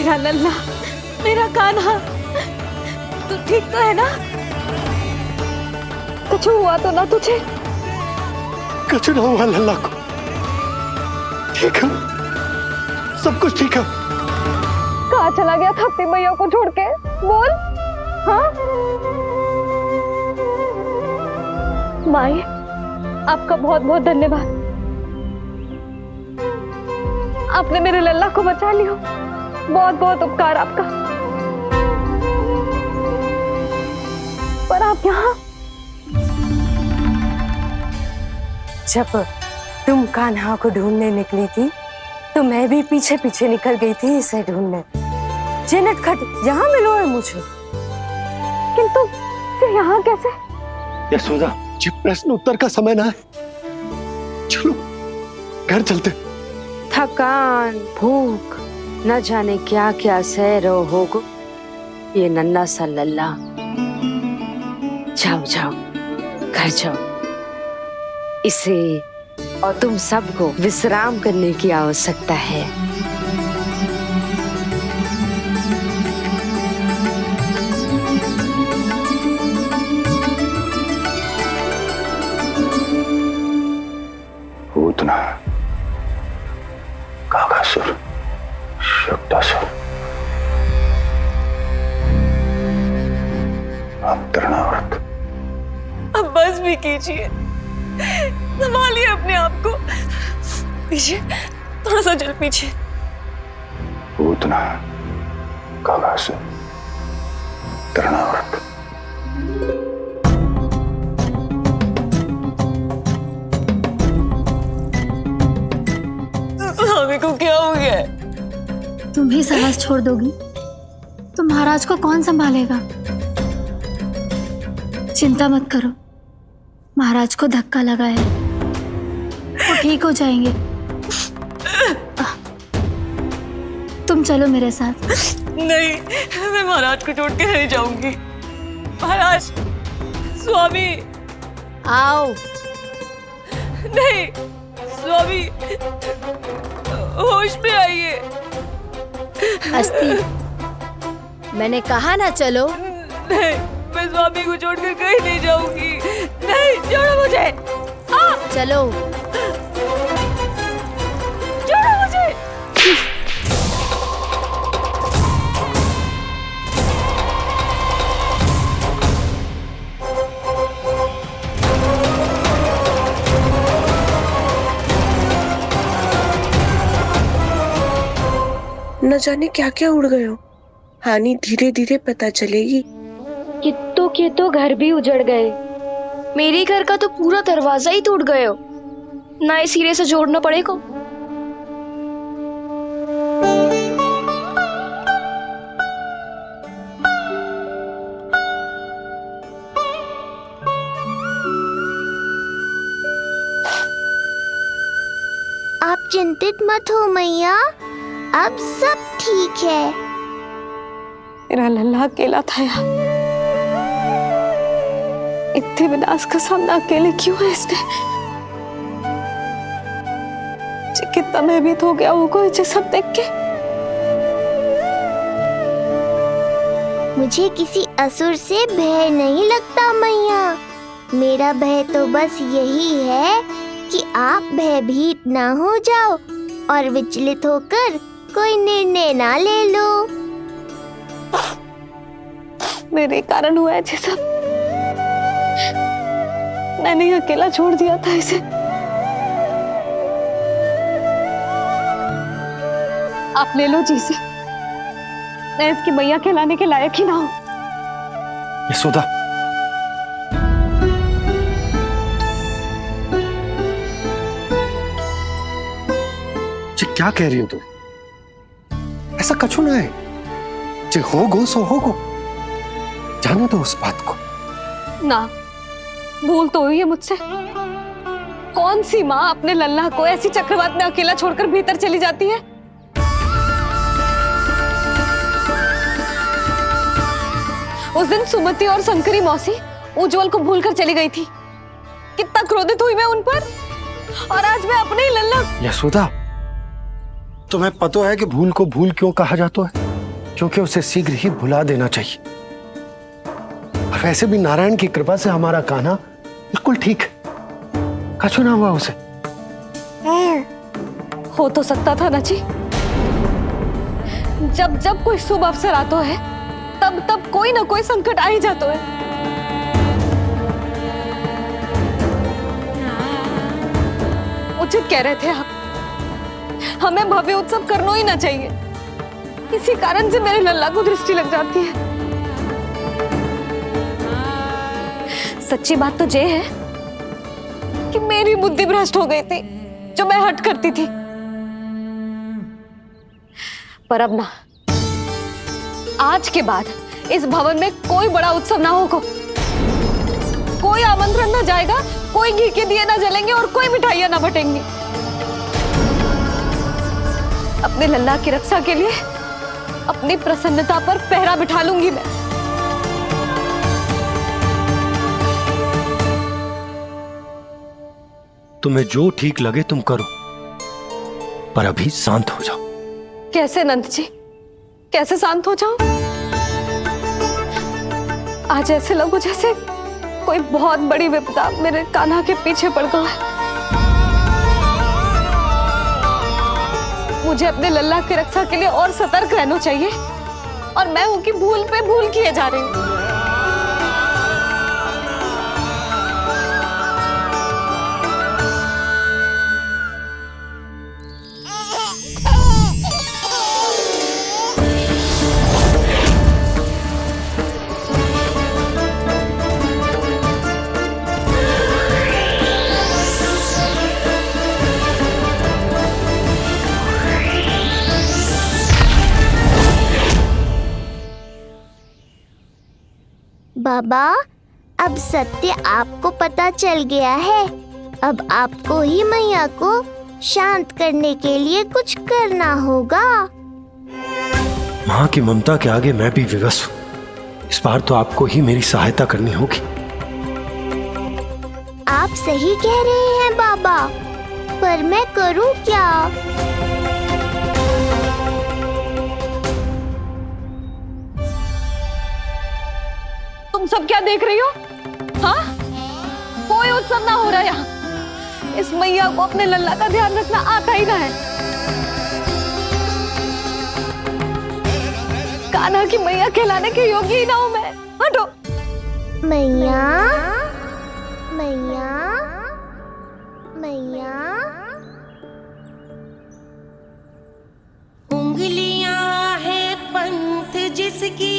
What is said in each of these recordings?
मेरा लल्ला, मेरा कान्हा, तू ठीक तो है ना? कुछ हुआ तो ना तुझे? कुछ ना हुआ लल्ला को, ठीक है, सब कुछ ठीक है। कहाँ चला गया था अपनी मैया को छोड़ के? बोल। हाँ माई, आपका बहुत बहुत धन्यवाद। आपने मेरे लल्ला को बचा लिया, बहुत बहुत उपकार आपका। पर आप यहाँ? जब तुम कान्हा को ढूंढने निकली थी तो मैं भी पीछे पीछे निकल गई थी इसे ढूंढने। ये नटखट यहाँ मिलो है मुझे। किंतु फिर यहाँ कैसे? यशोदा, ये प्रश्न उत्तर का समय ना है, चलो घर चलते। थकान, भूख, न जाने क्या क्या सह रहो होगो ये नन्ना सा लल्ला। जाओ जाओ, घर जाओ। इसे और तुम सबको विश्राम करने की आवश्यकता है। पूतना, काकासुर, शुक्तासुर, अब तृणावर्त। अब बस भी कीजिए, संभालिए अपने आप को। पीछे, थोड़ा सा चल पीछे। पूतना, काकासुर, तृणावर्त। स्वामी को क्या हो गया है? तुम भी साहस छोड़ दोगी तो महाराज को कौन संभालेगा? चिंता मत करो, महाराज को धक्का लगा है, वो ठीक हो जाएंगे। तुम चलो मेरे साथ। नहीं, मैं महाराज को छोड़ के नहीं जाऊंगी। महाराज, स्वामी, आओ। नहीं, स्वामी, होश में आइए। अस्ती, मैंने कहा ना चलो। नहीं, मैं स्वामी को छोड़कर कहीं नहीं जाऊंगी। नहीं, छोड़ो मुझे। चलो। छोड़ो मुझे। न जाने क्या क्या उड़ गए हो। हानि धीरे धीरे पता चलेगी। कित्तों के तो घर भी उजड़ गए। मेरे घर का तो पूरा दरवाजा ही टूट गए हो। नए सिरे से जोड़ना पड़ेगा। आप चिंतित मत हो मैया, अब सब ठीक है। मेरा लल्ला अकेला था यार। इतने विनाश का सामना अकेले क्यों है इसने? कितना भयभीत हो गया होगा ये सब देख के। मुझे किसी असुर से भय नहीं लगता मैया। मेरा भय तो बस यही है कि आप भयभीत ना हो जाओ और विचलित होकर कोई निर्णय ना ले लो। मेरे कारण हुआ है ये सब। मैंने ही अकेला छोड़ दिया था इसे। आप ले लो जी से। मैं इसकी मैया कहलाने के लायक ही ना हूं। यशोदा, ये क्या कह रही हो तुम? ऐसा कछु ना है। जे होगो सो होगो, जाने दो उस बात को। ना, भूल तो हुई है मुझसे। कौन सी माँ अपने लल्ला को ऐसी चक्रवात में अकेला छोड़कर भीतर चली जाती है? उस दिन सुमति और शंकरी मौसी उज्जवल को भूलकर चली गई थी। कितना क्रोधित हुई मैं उन पर। और आज मैं अपने ही लल्ला। यशोदा, तुम्हें पता है कि भूल को भूल क्यों कहा जाता है? क्योंकि उसे शीघ्र ही भुला देना चाहिए। और वैसे भी नारायण की कृपा से हमारा कान्हा बिल्कुल ठीक है, कछु ना हुआ उसे। हो तो सकता था ना जी। जब जब कोई शुभ अवसर आता है तब तब कोई ना कोई संकट आ ही जाता है। उचित कह रहे थे आप, हमें भव्य उत्सव करना ही ना चाहिए। इसी कारण से मेरे लल्ला को दृष्टि लग जाती है। सच्ची बात तो ये है कि मेरी बुद्धि भ्रष्ट हो गई थी, जो मैं हट करती थी। पर अब ना, आज के बाद इस भवन में कोई बड़ा उत्सव ना होगा, कोई आमंत्रण ना जाएगा, कोई घी के दिए ना जलेंगे और कोई मिठाइयां ना बटेंगी। अपने लल्ला की रक्षा के लिए अपनी प्रसन्नता पर पहरा बिठा लूंगी मैं। तुम्हें जो ठीक लगे तुम करो, पर अभी शांत हो जाओ। कैसे नंद जी, कैसे शांत हो जाऊं? आज ऐसे लगो जैसे कोई बहुत बड़ी विपदा मेरे कान्हा के पीछे पड़ गया है। मुझे अपने लल्ला की रक्षा के लिए और सतर्क रहना चाहिए, और मैं उनकी भूल पे भूल किए जा रही हूँ। बाबा, अब सत्य आपको पता चल गया है। अब आपको ही मैया को शांत करने के लिए कुछ करना होगा। माँ की ममता के आगे मैं भी विवश हूँ। इस बार तो आपको ही मेरी सहायता करनी होगी। आप सही कह रहे हैं बाबा, पर मैं करूं क्या? तुम सब क्या देख रही हो? हाँ, कोई उत्सव ना हो रहा यहाँ। इस मैया को अपने लल्ला का ध्यान रखना आता ही ना है। कान्हा की मैया कहलाने के योग्य ही ना हूं मैं। हटो। मैया, मैया, मैया। उंगलियां है पंथ जिसकी,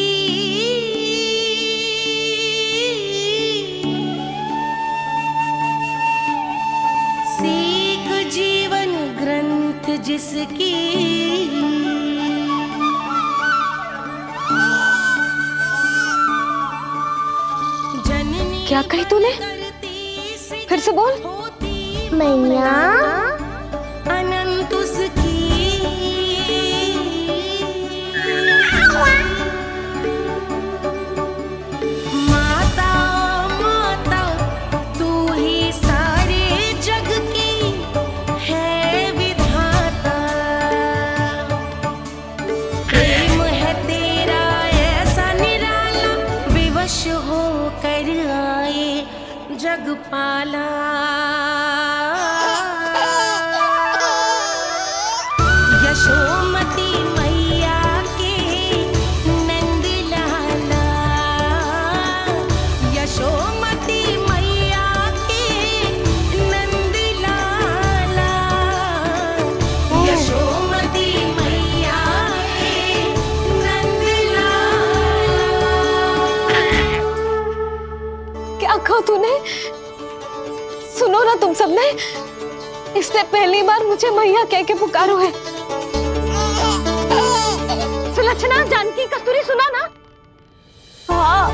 सीख जीवन ग्रंथ जिसकी, क्या कही तूने? फिर से बोल। मैया, अनंत उसकी, माता माता तू ही सारे जग की है विधाता। प्रेम है तेरा ऐसा निराला, विवश होकर आए जग पाला। यशोमती मैया के नंद लाला, यशोमती मैया के नंद लाला, यशोमती मैया के नंद लाला। क्या कहा तूने? सुनो ना तुम सबने, इसने पहली बार मुझे मैया कह के पुकारो है। सुलक्षणा, जानकी, कस्तूरी, सुना ना? हाँ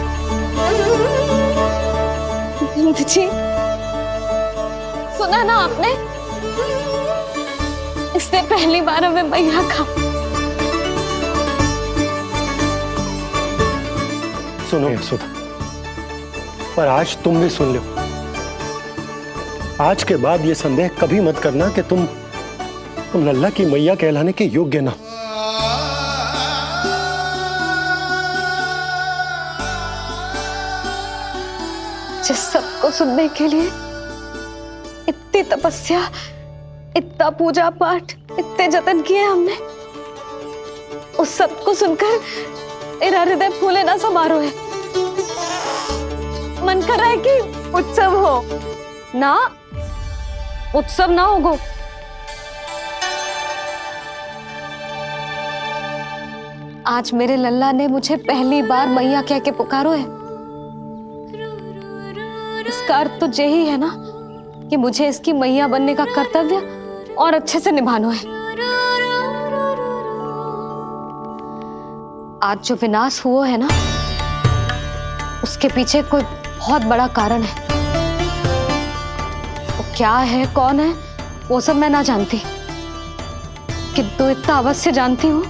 जी, सुना ना आपने? इसने पहली बार हमें मैया कहा। सुनो यशोदा, पर आज तुम भी सुन लो। आज के बाद ये संदेह कभी मत करना कि तुम लल्ला की मैया कहलाने के योग्य ना। को सुनने के लिए इतनी तपस्या, इतना पूजा पाठ, इतने जतन किए हमने। उस सब को सुनकर मेरा हृदय फूले ना समारोह है। मन कर रहा है कि उत्सव हो ना, उत्सव ना होगो। आज मेरे लल्ला ने मुझे पहली बार मैया कह के पुकारो है। इसका अर्थ तो यही है ना कि मुझे इसकी मैया बनने का कर्तव्य और अच्छे से निभाना है। आज जो विनाश हुआ है ना, उसके पीछे कोई बहुत बड़ा कारण है। वो क्या है, कौन है, वो सब मैं ना जानती, किंतु इतना अवश्य जानती हूँ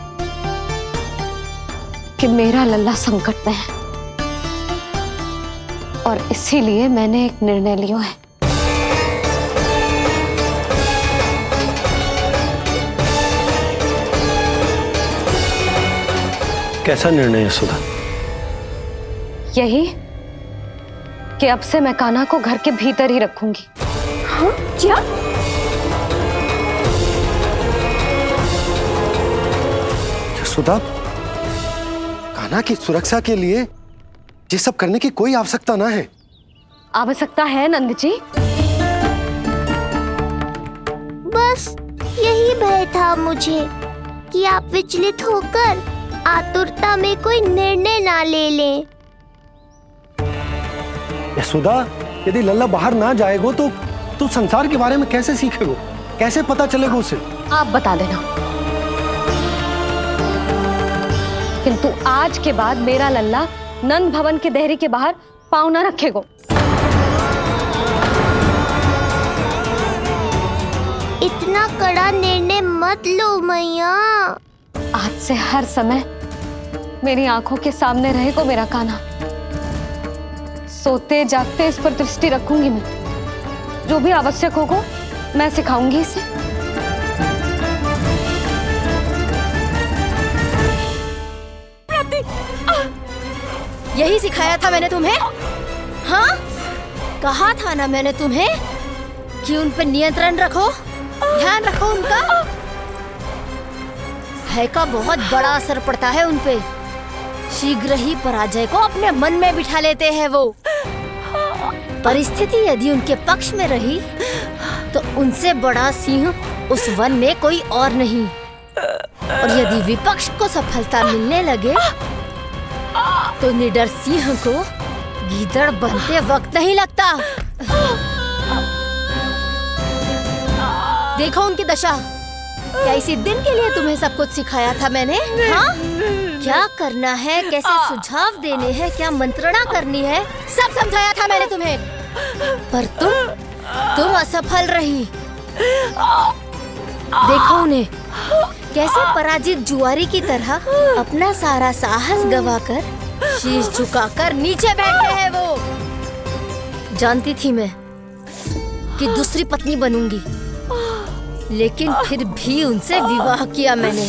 कि मेरा लल्ला संकट में है और इसीलिए मैंने एक निर्णय लिया है। कैसा निर्णय है सुधा? यही कि अब से मैं कान्हा को घर के भीतर ही रखूंगी। हाँ? क्या? सुधा, कान्हा की सुरक्षा के लिए ये सब करने की कोई आवश्यकता ना है। आवश्यकता है नंद जी। बस यही भय था मुझे कि आप विचलित होकर आतुरता में कोई निर्णय ना ले लें। यशोदा, यदि लल्ला बाहर ना जाएगो तो संसार के बारे में कैसे सीखेगो, कैसे पता चलेगा उसे? आप बता देना। किंतु आज के बाद मेरा लल्ला नंद भवन के देहरी के बाहर पाँव न रखेगो। इतना कड़ा निर्णय मत लो मैया। आज से हर समय मेरी आंखों के सामने रहेगा मेरा कान्हा। सोते जागते इस पर दृष्टि रखूंगी मैं। जो भी आवश्यक होगा मैं सिखाऊंगी इसे। यही सिखाया था मैंने तुम्हें? हाँ? कहा था ना मैंने तुम्हें कि उन पर नियंत्रण रखो, ध्यान रखो उनका। भय का बहुत बड़ा असर पड़ता है उन पे। शीघ्र ही पराजय को अपने मन में बिठा लेते हैं वो। परिस्थिति यदि उनके पक्ष में रही तो उनसे बड़ा सिंह उस वन में कोई और नहीं। और यदि विपक्ष को सफलता मिलने लगे तो निडर सिंह को गीदड़ बनते वक्त नहीं लगता। देखो उनकी दशा। क्या इसी दिन के लिए तुम्हें सब कुछ सिखाया था मैंने? हाँ? क्या करना है, कैसे सुझाव देने हैं, क्या मंत्रणा करनी है, सब समझाया था मैंने तुम्हें। पर तुम असफल रही। देखो उन्हें कैसे पराजित जुआरी की तरह अपना सारा साहस गवाकर शीश झुकाकर नीचे बैठे हैं वो। जानती थी मैं कि दूसरी पत्नी बनूंगी, लेकिन फिर भी उनसे विवाह किया मैंने।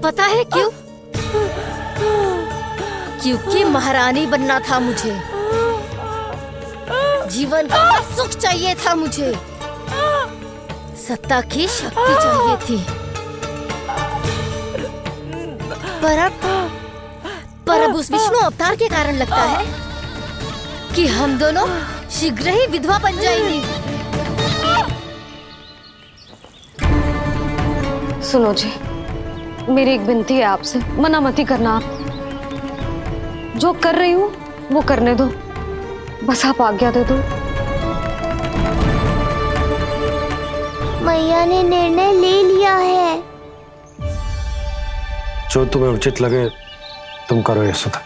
पता है क्यों? क्योंकि महारानी बनना था मुझे। जीवन का सुख चाहिए था मुझे। सत्ता की शक्ति चाहिए थी। पर अब उस विष्णु अवतार के कारण लगता है कि हम दोनों शीघ्र ही विधवा बन जाएंगी। सुनो जी, मेरी एक विनती है आपसे, मना मत ही करना। आप जो कर रही हूँ वो करने दो, बस आप आज्ञा दे दो। मैया ने निर्णय ले लिया है। जो तुम्हें उचित लगे तुम करो यशोदा।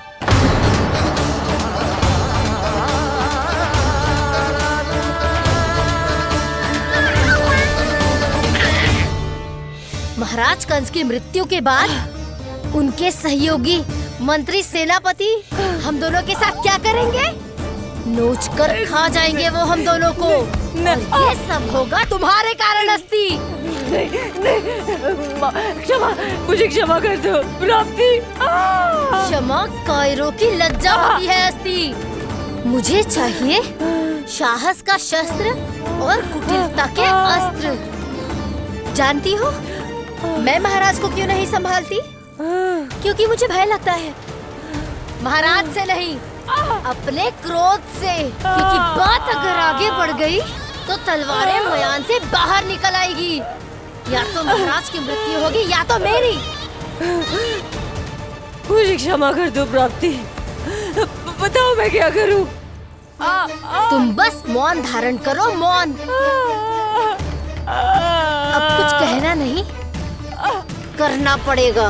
महाराज कंस की मृत्यु के बाद उनके सहयोगी मंत्री सेनापति हम दोनों के साथ क्या करेंगे? नोच कर खा जाएंगे वो हम दोनों को। और ये सब होगा तुम्हारे कारण अस्ति। क्षमा, मुझे क्षमा कर दो प्राप्ति। क्षमा कायरों की लज्जा होती है अस्ति। मुझे चाहिए साहस का शस्त्र और कुटिलता के अस्त्र। जानती हो मैं महाराज को क्यों नहीं संभालती? क्योंकि मुझे भय लगता है। महाराज से नहीं, अपने क्रोध से। क्योंकि बात अगर आगे बढ़ गई तो तलवारें मयान से बाहर निकल आएगी। या तो महाराज की मृत्यु होगी या तो मेरी। मुझे क्षमा कर दो प्राप्ति, बताओ मैं क्या करूं? तुम बस मौन धारण करो, मौन। अब कुछ कहना नहीं, करना पड़ेगा।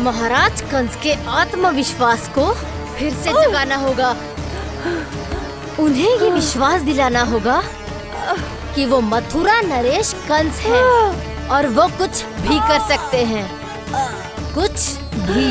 महाराज कंस के आत्मविश्वास को फिर से जगाना होगा। उन्हें ये विश्वास दिलाना होगा कि वो मथुरा नरेश कंस है और वो कुछ भी कर सकते हैं, कुछ भी।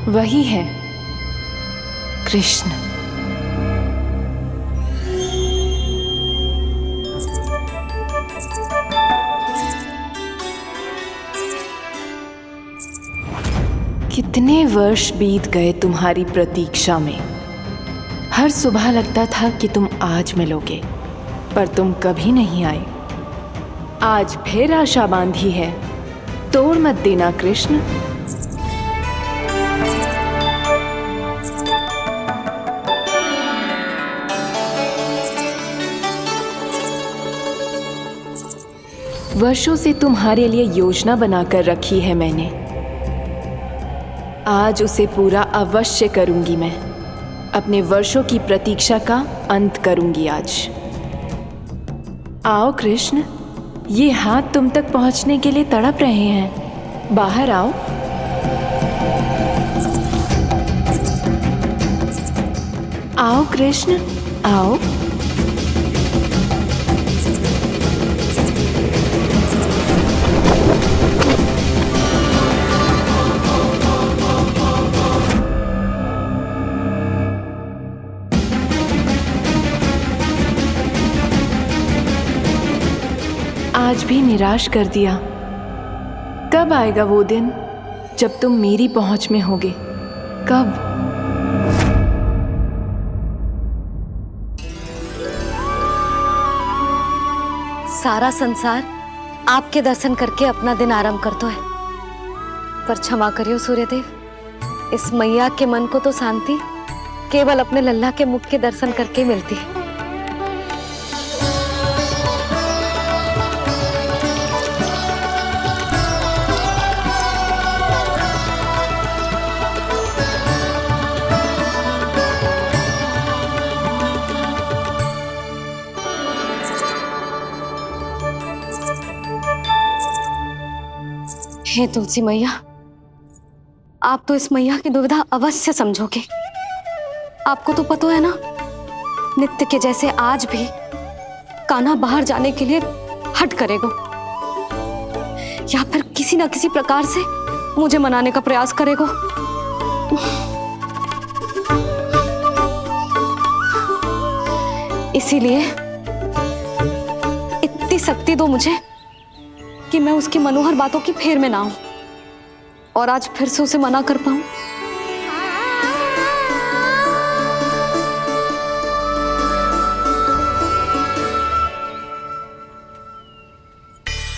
वही है कृष्ण। कितने वर्ष बीत गए तुम्हारी प्रतीक्षा में। हर सुबह लगता था कि तुम आज मिलोगे, पर तुम कभी नहीं आए। आज फिर आशा बांधी है, तोड़ मत देना कृष्ण। वर्षों से तुम्हारे लिए योजना बनाकर रखी है मैंने। आज उसे पूरा अवश्य करूंगी मैं। अपने वर्षों की प्रतीक्षा का अंत करूंगी आज। आओ कृष्ण, ये हाथ तुम तक पहुंचने के लिए तड़प रहे हैं। बाहर आओ। आओ कृष्ण, आओ। आज भी निराश कर दिया। कब आएगा वो दिन जब तुम मेरी पहुंच में होगे? कब? सारा संसार आपके दर्शन करके अपना दिन आरंभ करता है, पर क्षमा करियो सूर्यदेव, इस मैया के मन को तो शांति केवल अपने लल्ला के मुख के दर्शन करके मिलती है। हे तुलसी मैया, आप तो इस मैया की दुविधा अवश्य समझोगे। आपको तो पता है ना, नित्य के जैसे आज भी कान्हा बाहर जाने के लिए हट करेगा या फिर किसी ना किसी प्रकार से मुझे मनाने का प्रयास करेगा। इसीलिए इतनी शक्ति दो मुझे कि मैं उसकी मनोहर बातों की फेर में ना आऊं और आज फिर से उसे मना कर पाऊं।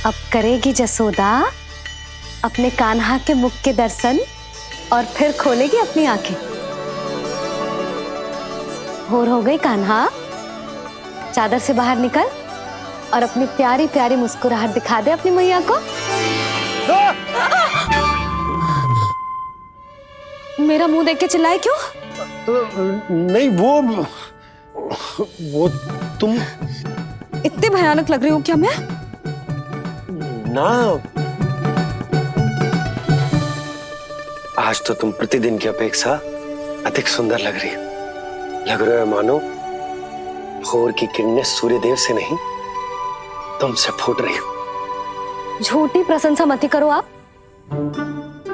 अब करेगी जसोदा अपने कान्हा के मुख के दर्शन और फिर खोलेगी अपनी आंखें। भोर हो गई कान्हा, चादर से बाहर निकल और अपनी प्यारी प्यारी मुस्कुराहट दिखा दे अपनी मैया को। मेरा मुंह देख के चिल्लाए क्यों? नहीं, वो तुम इतनी भयानक लग रही हूँ क्या मैं? ना, आज तो तुम प्रतिदिन की अपेक्षा अधिक सुंदर लग रही हो। लग रहे हो मानो भोर की किरणें सूर्यदेव से नहीं तुमसे फूट रही हो। झूठी प्रशंसा मत ही करो आप।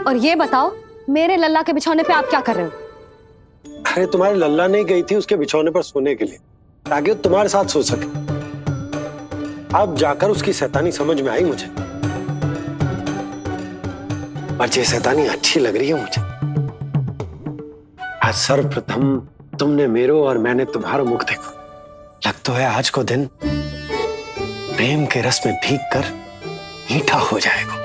और ये बताओ, मेरे लल्ला के बिछौने पे आप क्या कर रहे हो? अरे तुम्हारी लल्ला नहीं गई थी उसके बिछौने पर सोने के लिए, ताकि वो तुम्हारे साथ सो सके। अब जाकर उसकी शैतानी समझ में आई मुझे, और ये शैतानी अच्छी लग रही है मुझे। आज सर्वप्रथम तुमने मेरो और मैंने तुम्हारा मुख देखो। लग तो है आज को दिन प्रेम के रस में भीग कर मीठा हो जाएगा।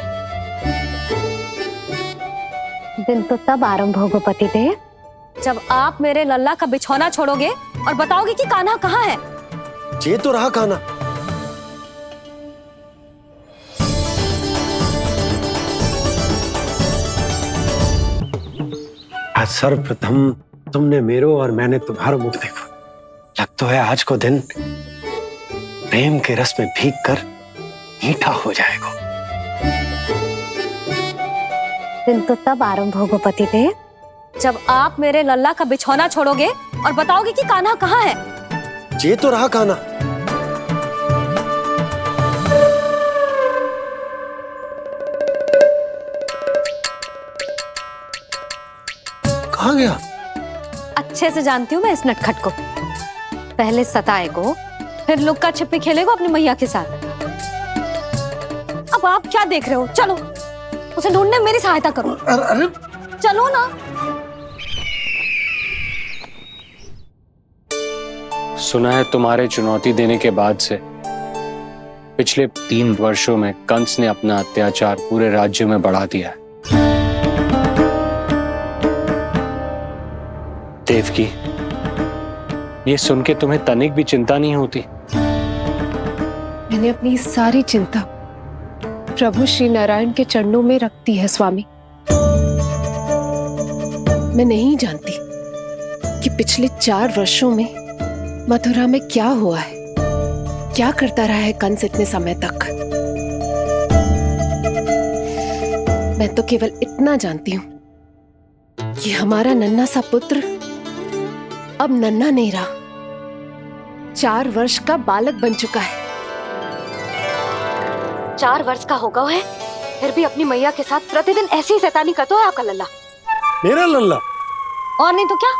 दिन तो तब आरंभ होगा पतिदेव, जब आप मेरे लल्ला का बिछौना छोड़ोगे और बताओगे कि कान्हा कहाँ है। ये तो रहा कान्हा। आज सर्वप्रथम तुमने मेरो और मैंने तुम्हारा मुख देखो। लग तो है आज को दिन प्रेम के रस में भीग कर मीठा हो जाएगा। दिन तो तब आरंभ होगा पतिदेव, जब आप मेरे लल्ला का बिछौना छोड़ोगे और बताओगे कि कान्हा कहाँ है। ये तो रहा कान्हा। कहाँ गया? अच्छे से जानती हूँ मैं इस नटखट को। पहले सताएगो, फिर लुक्का छिपी खेलेगो अपनी मैया के साथ। अब आप क्या देख रहे हो? चलो उसे ढूंढने में मेरी सहायता करो। अरे चलो ना। सुना है तुम्हारे चुनौती देने के बाद से पिछले 3 वर्षों में कंस ने अपना अत्याचार पूरे राज्य में बढ़ा दिया है। देवकी, ये सुन के तुम्हें तनिक भी चिंता नहीं होती? मैंने अपनी सारी चिंता प्रभु श्री नारायण के चरणों में रख दी है स्वामी। मैं नहीं जानती कि पिछले 4 वर्षों में मथुरा में क्या हुआ है, क्या करता रहा है कंस इतने समय तक। मैं तो केवल इतना जानती हूं कि हमारा नन्हा सा पुत्र अब नन्हा नहीं रहा, 4 वर्ष का बालक बन चुका है। 4 वर्ष का होगा है, फिर भी अपनी मैया के साथ प्रतिदिन ऐसी ही शैतानी करता है आपका लल्ला। मेरा लल्ला? और नहीं तो क्या।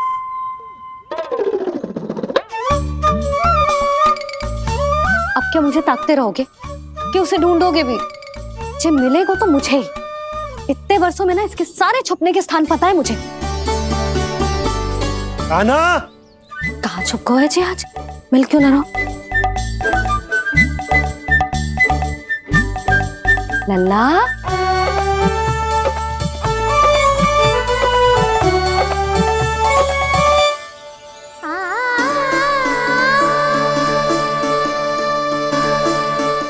अब क्या मुझे ताकते रहोगे कि उसे ढूंढोगे भी? जब मिलेगा तो मुझे ही। इतने वर्षों में ना इसके सारे छुपने के स्थान पता है मुझे। कान्हा! कहाँ छुप गए जी आज? मिल क्यों ना रहो? लल्ला,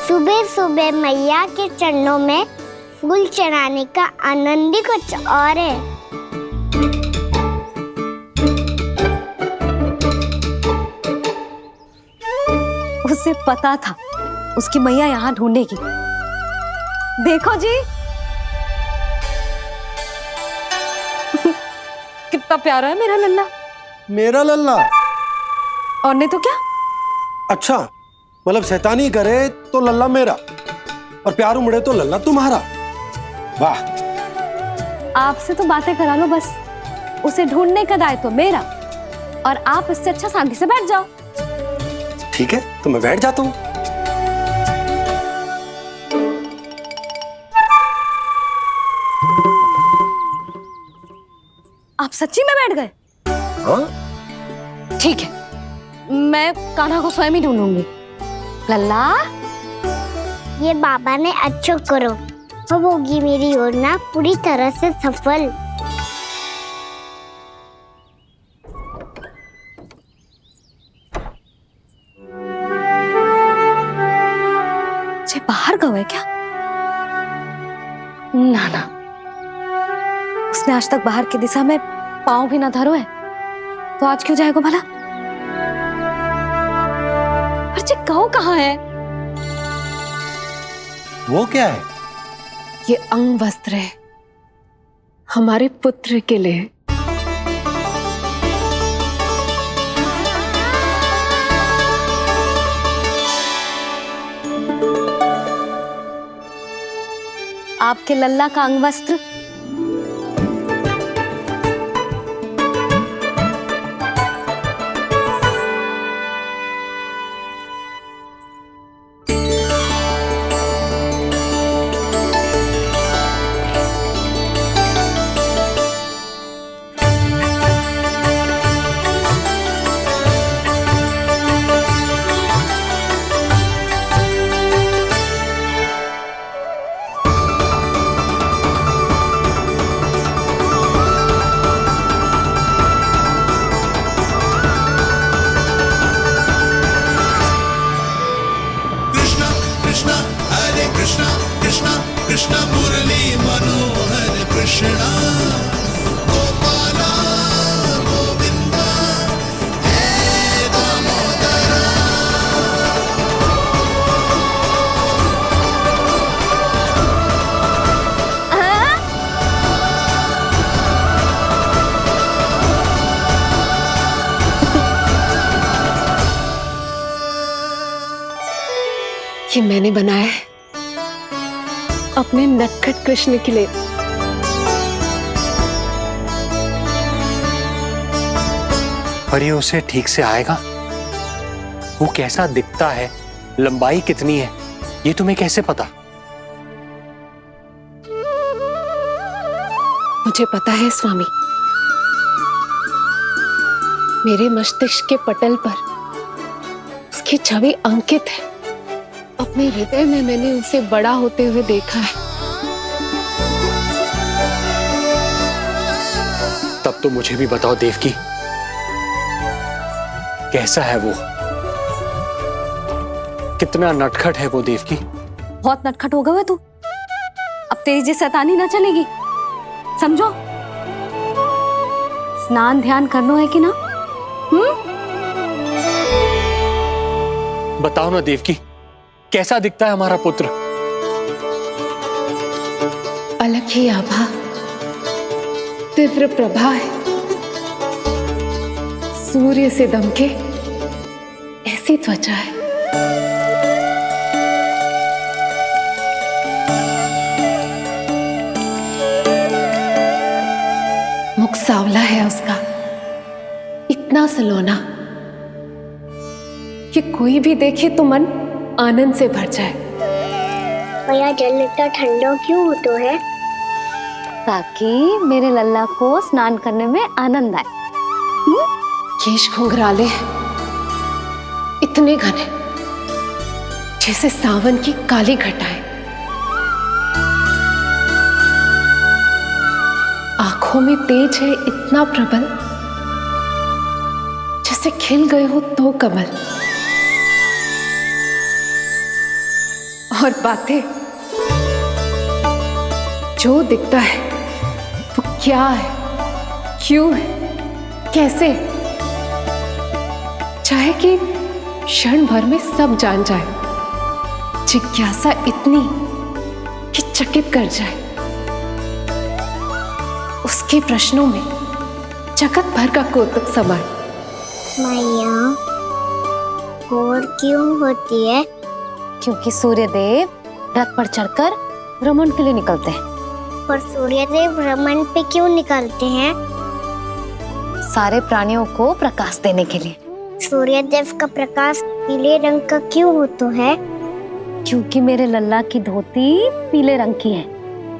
सुबह सुबह मैया के चरणों में फूल चढ़ाने का आनंद ही कुछ और है। उसे पता था उसकी मैया यहाँ ढूंढेगी। देखो जी कितना प्यारा है मेरा लल्ला। मेरा लल्ला? और नहीं तो क्या। अच्छा, मतलब शैतानी करे तो लल्ला मेरा और प्यार उमड़े तो लल्ला तुम्हारा। वाह! आपसे तो बातें करा लो बस, उसे ढूंढने का दायित्व मेरा, और आप इससे अच्छा शांति से बैठ जाओ। ठीक है, तो मैं बैठ जाता हूँ। आप सच्ची में बैठ गए? हाँ? ठीक है, मैं कान्हा को स्वयं ही ढूंढूंगी। लल्ला, ये बाबा ने अच्छो करो, अब होगी मेरी योजना पूरी तरह से सफल। जे बाहर गए है क्या? ना ना, उसने आज तक बाहर की दिशा में पांव भी ना धरो है, तो आज क्यों जाएगा भला? पर जे कहो कहाँ है? वो क्या है? ये अंग वस्त्र है हमारे पुत्र के लिए। आपके लल्ला का अंग वस्त्र? ये मैंने बनाया है अपने नटखट कृष्ण के लिए। पर ये उसे ठीक से आएगा? वो कैसा दिखता है, लंबाई कितनी है, ये तुम्हें कैसे पता? मुझे पता है स्वामी, मेरे मस्तिष्क के पटल पर उसकी छवि अंकित है। अपने हृदय में मैंने उसे बड़ा होते हुए देखा है। तब तो मुझे भी बताओ देवकी, कैसा है वो? कितना नटखट है वो देवकी? बहुत नटखट हो गए तू। अब तेरी जी शैतानी ना चलेगी, समझो। स्नान ध्यान करना है कि ना? बताओ ना देवकी, कैसा दिखता है हमारा पुत्र? अलग ही आभा, तीव्र प्रभा है, सूर्य से दमके ऐसी त्वचा है। मुख सांवला है उसका, इतना सलोना कि कोई भी देखे तो मन आनंद से भर जाए। भैया जल इतना ठंडा क्यों होता है? ताकि मेरे लल्ला को स्नान करने में आनंद आए। केश घुंघराले इतने घने जैसे सावन की काली घटाएं। आंखों में तेज है इतना प्रबल जैसे खिल गए हो दो कमल। और बातें, जो दिखता है वो क्या है, क्यों है, कैसे, चाहे कि क्षण भर में सब जान जाए। जिज्ञासा इतनी कि चकित कर जाए। उसके प्रश्नों में जगत भर का कौतुक समाए। मैया और क्यों होती है? क्योंकि सूर्यदेव रथ पर चढ़कर भ्रमण के लिए निकलते हैं। पर सूर्यदेव भ्रमण पे क्यों निकलते हैं? सारे प्राणियों को प्रकाश देने के लिए। सूर्यदेव का प्रकाश पीले रंग का क्यों होता है? क्योंकि मेरे लल्ला की धोती पीले रंग की है।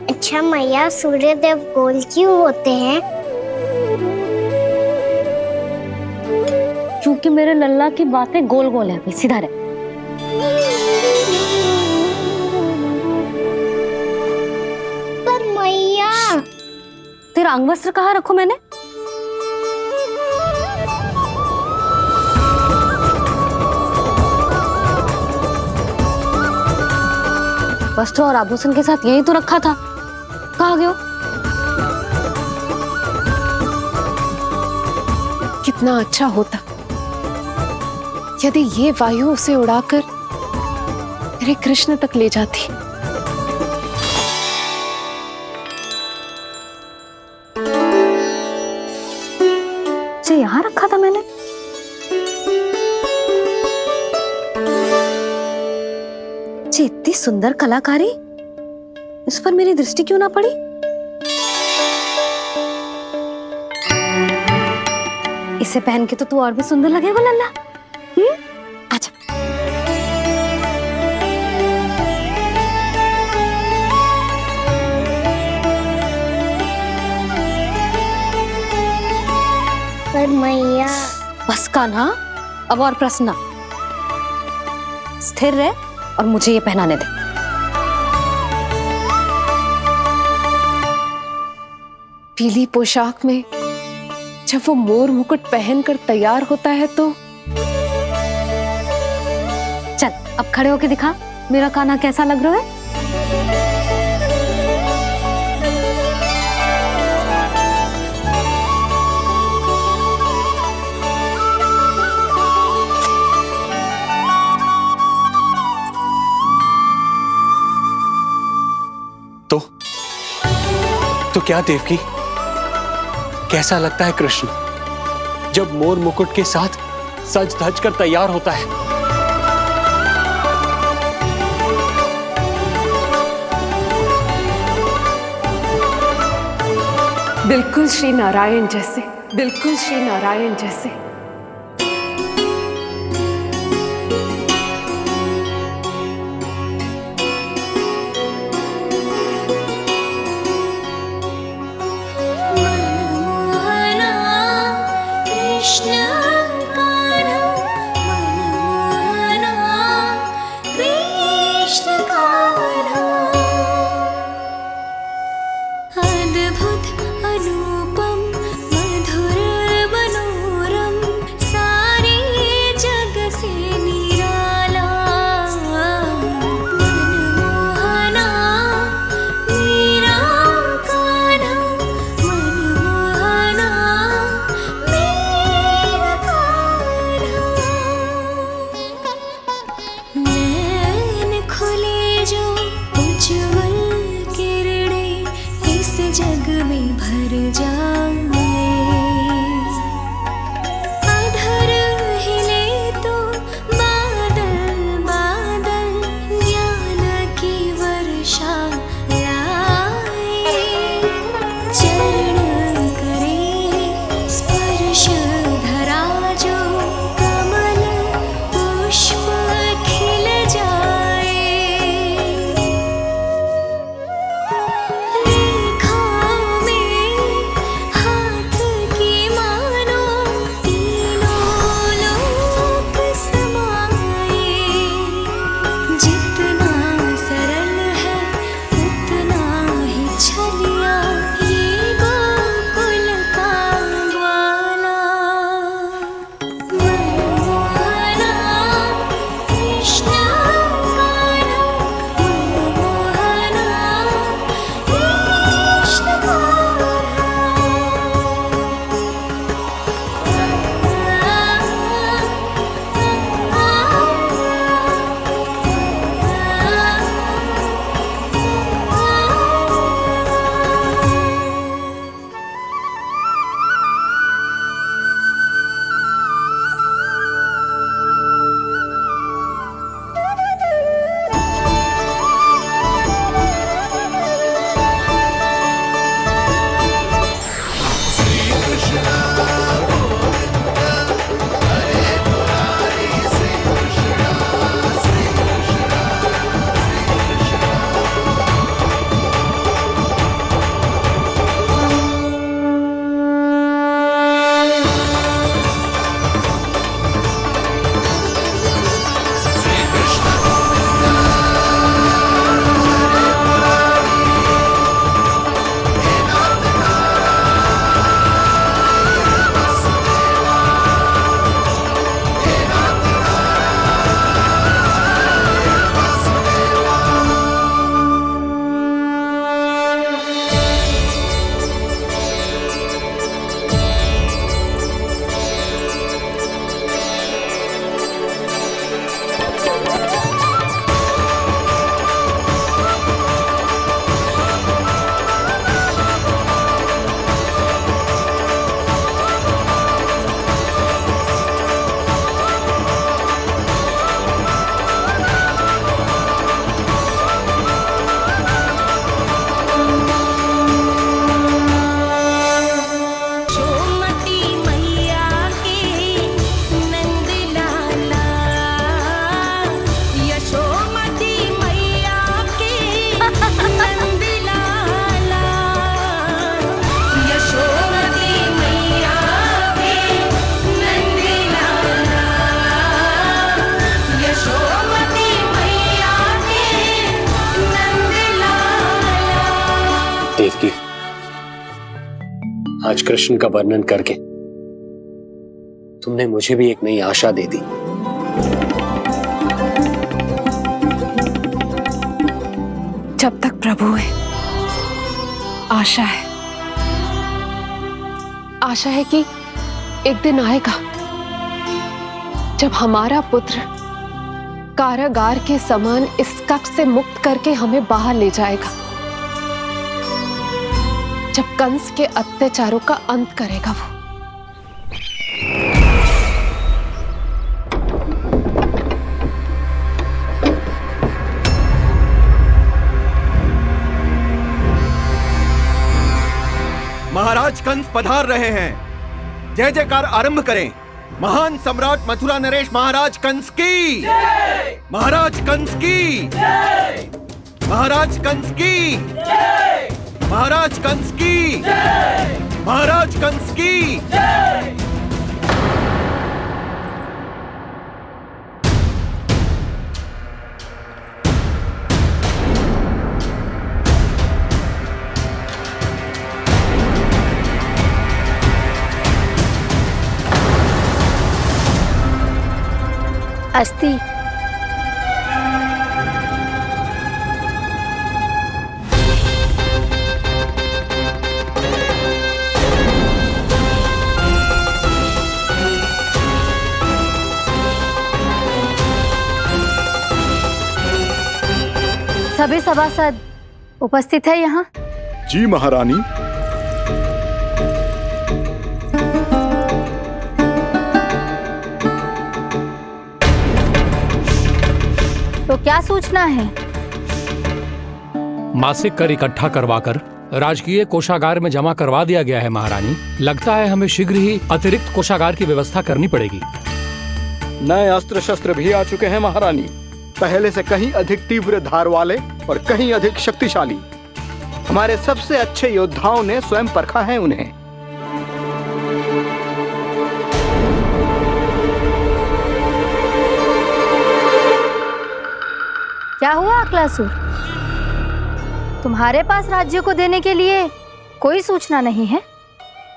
अच्छा मैया, सूर्यदेव गोल क्यों होते हैं? क्योंकि मेरे लल्ला की बातें गोल गोल है, सीधा रहे। अंगवस्त्र कहाँ रखूं मैंने? वस्त्र और आभूषण के साथ यही तो रखा था, कहाँ गए? कितना अच्छा होता यदि ये वायु उसे उड़ाकर मेरे कृष्ण तक ले जाती। जो यहाँ रखा था मैंने। जी इतनी सुंदर कलाकारी, इस पर मेरी दृष्टि क्यों ना पड़ी? इसे पहन के तो तू और भी सुंदर लगेगा लल्ला। अच्छा पर मैया बस कान्हा, अब और प्रश्न ना। स्थिर रह और मुझे ये पहनाने दे। पीली पोशाक में जब वो मोर मुकुट पहनकर तैयार होता है तो चल अब खड़े होके दिखा मेरा कान्हा कैसा लग रहा है। तो क्या देवकी, कैसा लगता है कृष्ण जब मोर मुकुट के साथ सज धज कर तैयार होता है? बिल्कुल श्री नारायण जैसे, बिल्कुल श्री नारायण जैसे। आज कृष्ण का वर्णन करके तुमने मुझे भी एक नई आशा दे दी। जब तक प्रभु है, आशा है। आशा है कि एक दिन आएगा जब हमारा पुत्र कारागार के समान इस कक्ष से मुक्त करके हमें बाहर ले जाएगा, जब कंस के अत्याचारों का अंत करेगा वो। महाराज कंस पधार रहे हैं। जय जयकार आरंभ करें। महान सम्राट मथुरा नरेश महाराज कंस की, महाराज कंस की, महाराज कंस की, महाराज कंस की, महाराज कंस की। अस्ति। सभी सभासद उपस्थित है यहाँ? जी महारानी। तो क्या सूचना है? मासिक कर इकट्ठा करवाकर राजकीय कोषागार में जमा करवा दिया गया है महारानी। लगता है हमें शीघ्र ही अतिरिक्त कोषागार की व्यवस्था करनी पड़ेगी। नए अस्त्र शस्त्र भी आ चुके हैं महारानी, पहले से कहीं अधिक तीव्र धार वाले और कहीं अधिक शक्तिशाली। हमारे सबसे अच्छे योद्धाओं ने स्वयं परखा है उन्हें। क्या हुआ अक्लासुर? तुम्हारे पास राज्य को देने के लिए कोई सूचना नहीं है?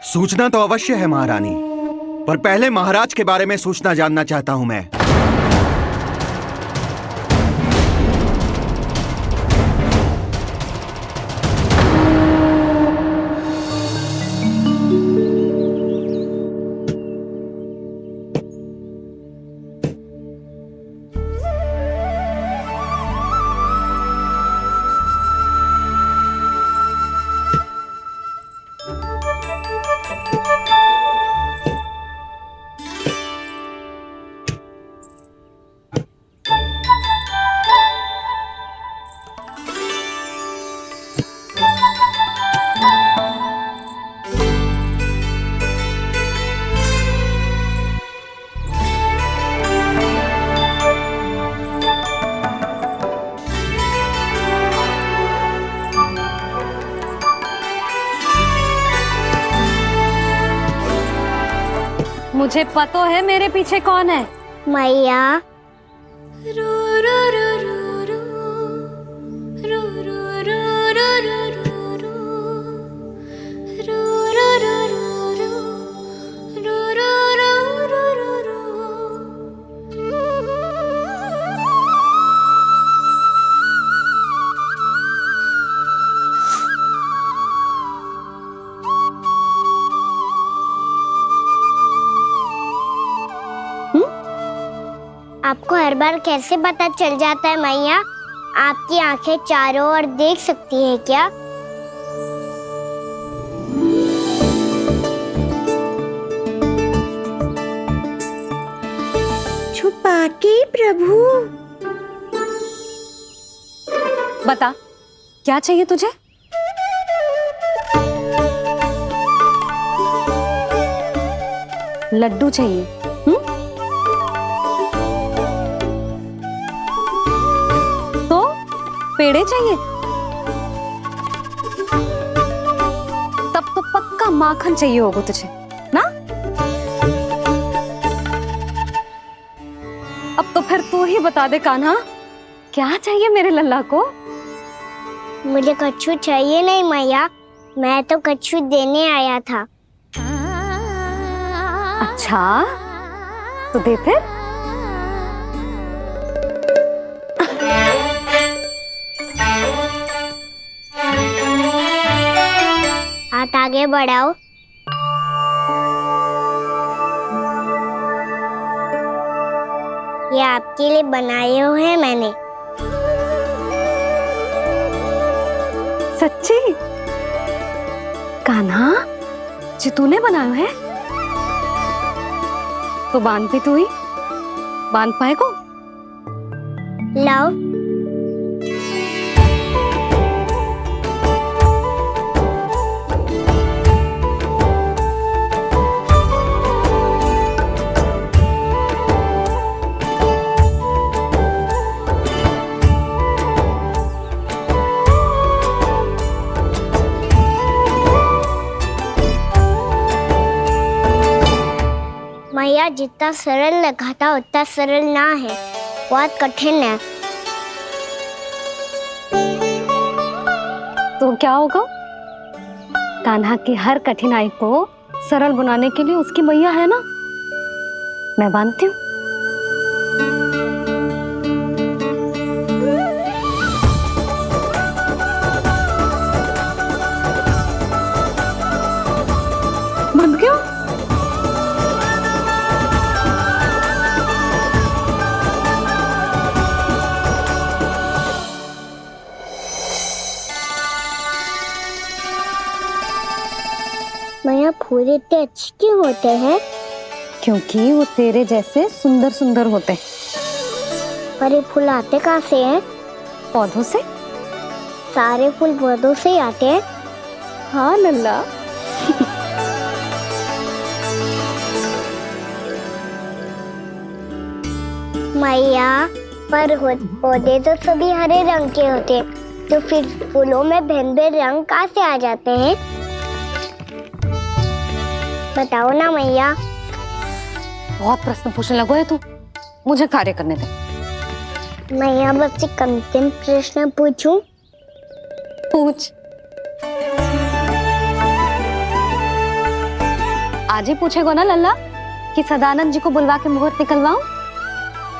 सूचना तो अवश्य है महारानी, पर पहले महाराज के बारे में सूचना जानना चाहता हूं मैं। मुझे पता है मेरे पीछे कौन है। मैया। आपको हर बार कैसे पता चल जाता है मैया? आपकी आंखें चारों ओर देख सकती हैं क्या? छुपा के प्रभु। बता, क्या चाहिए तुझे? लड्डू चाहिए? पेड़े चाहिए? तब तो पक्का माखन चाहिए होगा तुझे ना? अब तो फिर तू ही बता दे कान्हा, क्या चाहिए मेरे लल्ला को? मुझे कच्छू चाहिए नहीं मैया, मैं तो कच्छू देने आया था। अच्छा तो दे फिर। हाथ आगे बढ़ाओ। ये आपके लिए बनाए हुए हैं मैंने। सच्ची? कान्हा जी तूने बनाया है? तो बांध भी तू ही बांध पाए को? लाओ। मैया जितना सरल लगा था उतना सरल ना है, बहुत कठिन है। तो क्या होगा? कान्हा की हर कठिनाई को सरल बनाने के लिए उसकी मैया है ना, मैं बांधती हूँ। बंद क्यों? मैया फूल इतने अच्छे क्यों होते हैं? क्योंकि वो तेरे जैसे सुंदर सुंदर होते हैं। पर ये फूल आते कहाँ से हैं? पौधों से। सारे फूल पौधों से ही आते हैं? हाँ लल्ला। मैया पर पौधे तो सभी हरे रंग के होते हैं, तो फिर फूलों में भिन्न-भिन्न रंग कहाँ से आ जाते हैं? बताओ ना मैया। बहुत प्रश्न पूछने लगो है तू, मुझे कार्य करने दे। मैया बस एक अंतिम प्रश्न पूछूं? पूछ। आज ही पूछेगो ना लल्ला कि सदानंद जी को बुलवा के मुहूर्त निकलवाऊं?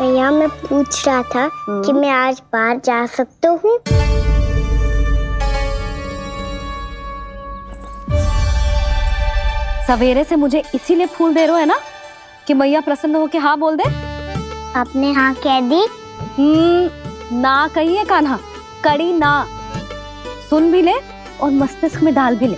मैया मैं पूछ रहा था कि मैं आज बाहर जा सकता हूँ? सवेरे से मुझे इसीलिए फूल दे रहे हो है ना कि मैया प्रसन्न हो के हाँ बोल दे। आपने हाँ कह दी? ना कही है कान्हा, कड़ी ना। सुन भी ले और मस्तिष्क में डाल भी ले।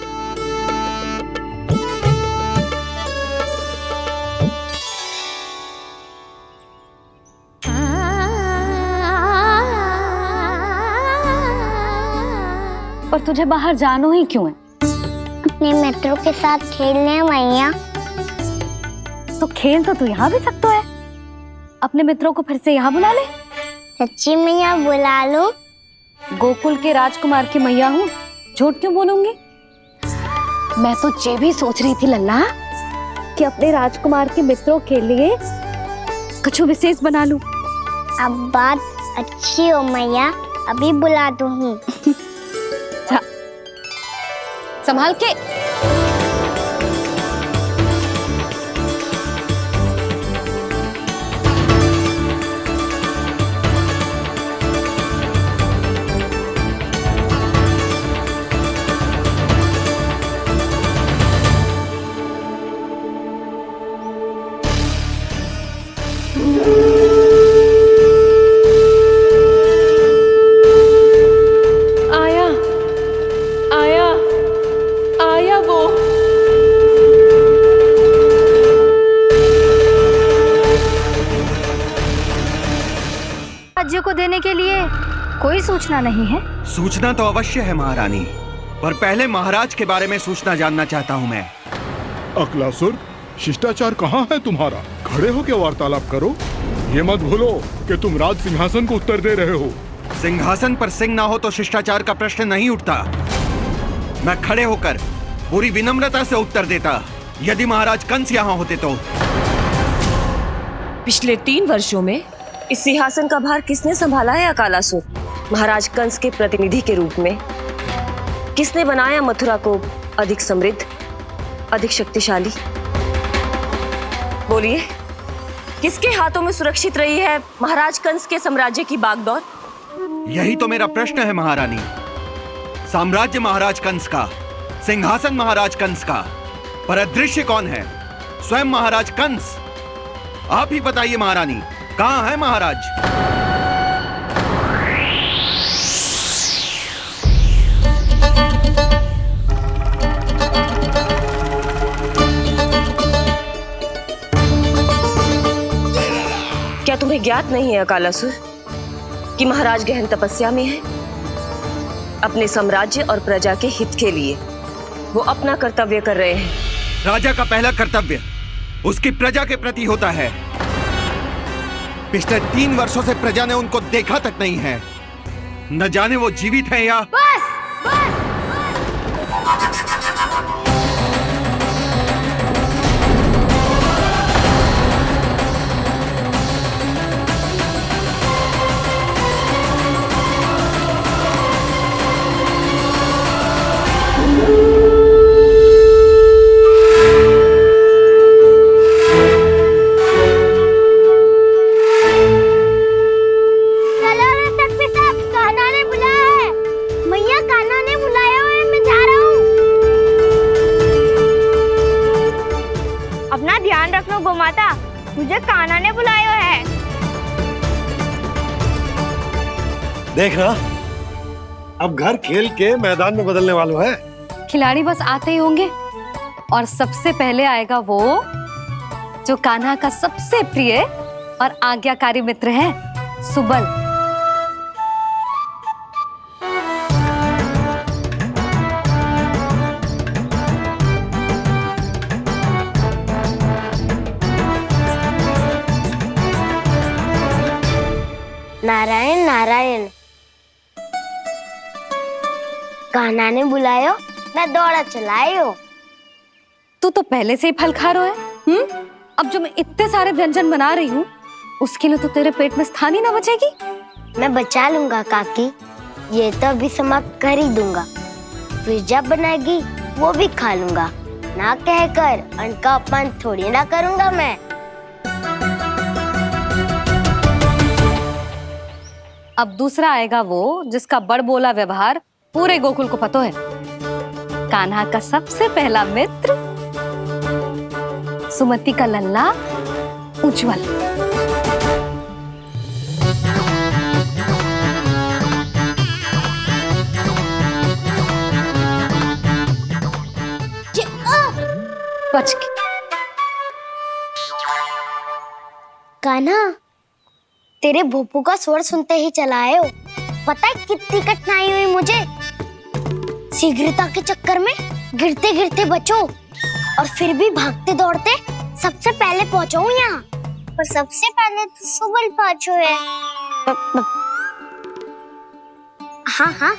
और तुझे बाहर जानो ही क्यों है? अपने मित्रों के साथ खेलने मैया। तो खेल तो तू यहाँ भी सकता है, अपने मित्रों को फिर से यहाँ बुला ले। सच्ची मैया बुला लो? गोकुल के राजकुमार की मैया हूँ, झूठ क्यों बोलूंगी? मैं तो ये भी सोच रही थी लल्ला कि अपने राजकुमार के मित्रों के लिए कुछ विशेष बना लूं। अब बात अच्छी हो मैया, अभी बुला दूँ। संभाल के। राज्य को देने के लिए कोई सूचना नहीं है? सूचना तो अवश्य है महारानी, पर पहले महाराज के बारे में सूचना जानना चाहता हूँ मैं। अकलासुर, शिष्टाचार कहाँ है तुम्हारा? खड़े होकर वार्तालाप करो। ये मत भूलो कि तुम राज सिंहासन को उत्तर दे रहे हो। सिंहासन पर सिंह ना हो तो शिष्टाचार का प्रश्न नहीं उठता। मैं खड़े होकर पूरी विनम्रता से उत्तर देता यदि महाराज कंस यहाँ होते तो। पिछले 3 वर्षों में इस सिंहासन का भार किसने संभाला है अकालासुर? महाराज कंस के प्रतिनिधि के रूप में किसने बनाया मथुरा को अधिक समृद्ध, अधिक शक्तिशाली? बोलिए, किसके हाथों में सुरक्षित रही है महाराज कंस के साम्राज्य की बागडोर? यही तो मेरा प्रश्न है महारानी। साम्राज्य महाराज कंस का, सिंहासन महाराज कंस का, पर अदृश्य कौन है? स्वयं महाराज कंस। आप ही बताइए महारानी, कहाँ है महाराज? क्या तुम्हें ज्ञात नहीं है अकालासुर कि महाराज गहन तपस्या में है? अपने साम्राज्य और प्रजा के हित के लिए वो अपना कर्तव्य कर रहे हैं। राजा का पहला कर्तव्य उसकी प्रजा के प्रति होता है। पिछले 3 वर्षों से प्रजा ने उनको देखा तक नहीं है। न जाने वो जीवित हैं या बस चलो रे तकबीर साहब, कान्हा ने बुलाया है। मैया कान्हा ने बुलाया है, मैं जा रहा हूँ। अपना ध्यान रखना गोमाता, मुझे कान्हा ने बुलाया है। देखना, अब घर खेल के मैदान में बदलने वालों है। खिलाड़ी बस आते ही होंगे और सबसे पहले आएगा वो जो कान्हा का सबसे प्रिय और आज्ञाकारी मित्र है, सुबल। नारायण नारायण, कान्हा ने बुलायो, मैं दौड़ा चलायो। तू तो पहले से ही फल खा रहा है। अब जो मैं इतने सारे व्यंजन बना रही हूँ उसके लिए तो तेरे पेट में स्थान ही ना बचेगी। मैं बचा लूंगा काकी, ये तो अभी समाप्त कर ही दूंगा। फिर जब बनाएगी वो भी खा लूंगा। ना कहकर अन्न का अपमान थोड़ी ना करूंगा मैं। अब दूसरा आएगा वो जिसका बड़ बोला व्यवहार पूरे गोकुल को पता है, कान्हा का सबसे पहला मित्र, सुमति का लल्ला उज्जवल। बच के। कान्हा, तेरे भोपू का स्वर सुनते ही चला आए हो। पता है कितनी कठिनाई हुई मुझे। शीघ्रता के चक्कर में गिरते गिरते बचो और फिर भी भागते दौड़ते सबसे पहले पहुंचो यहाँ। पर सबसे पहले तो सुबल पहुंचो है। हाँ हाँ,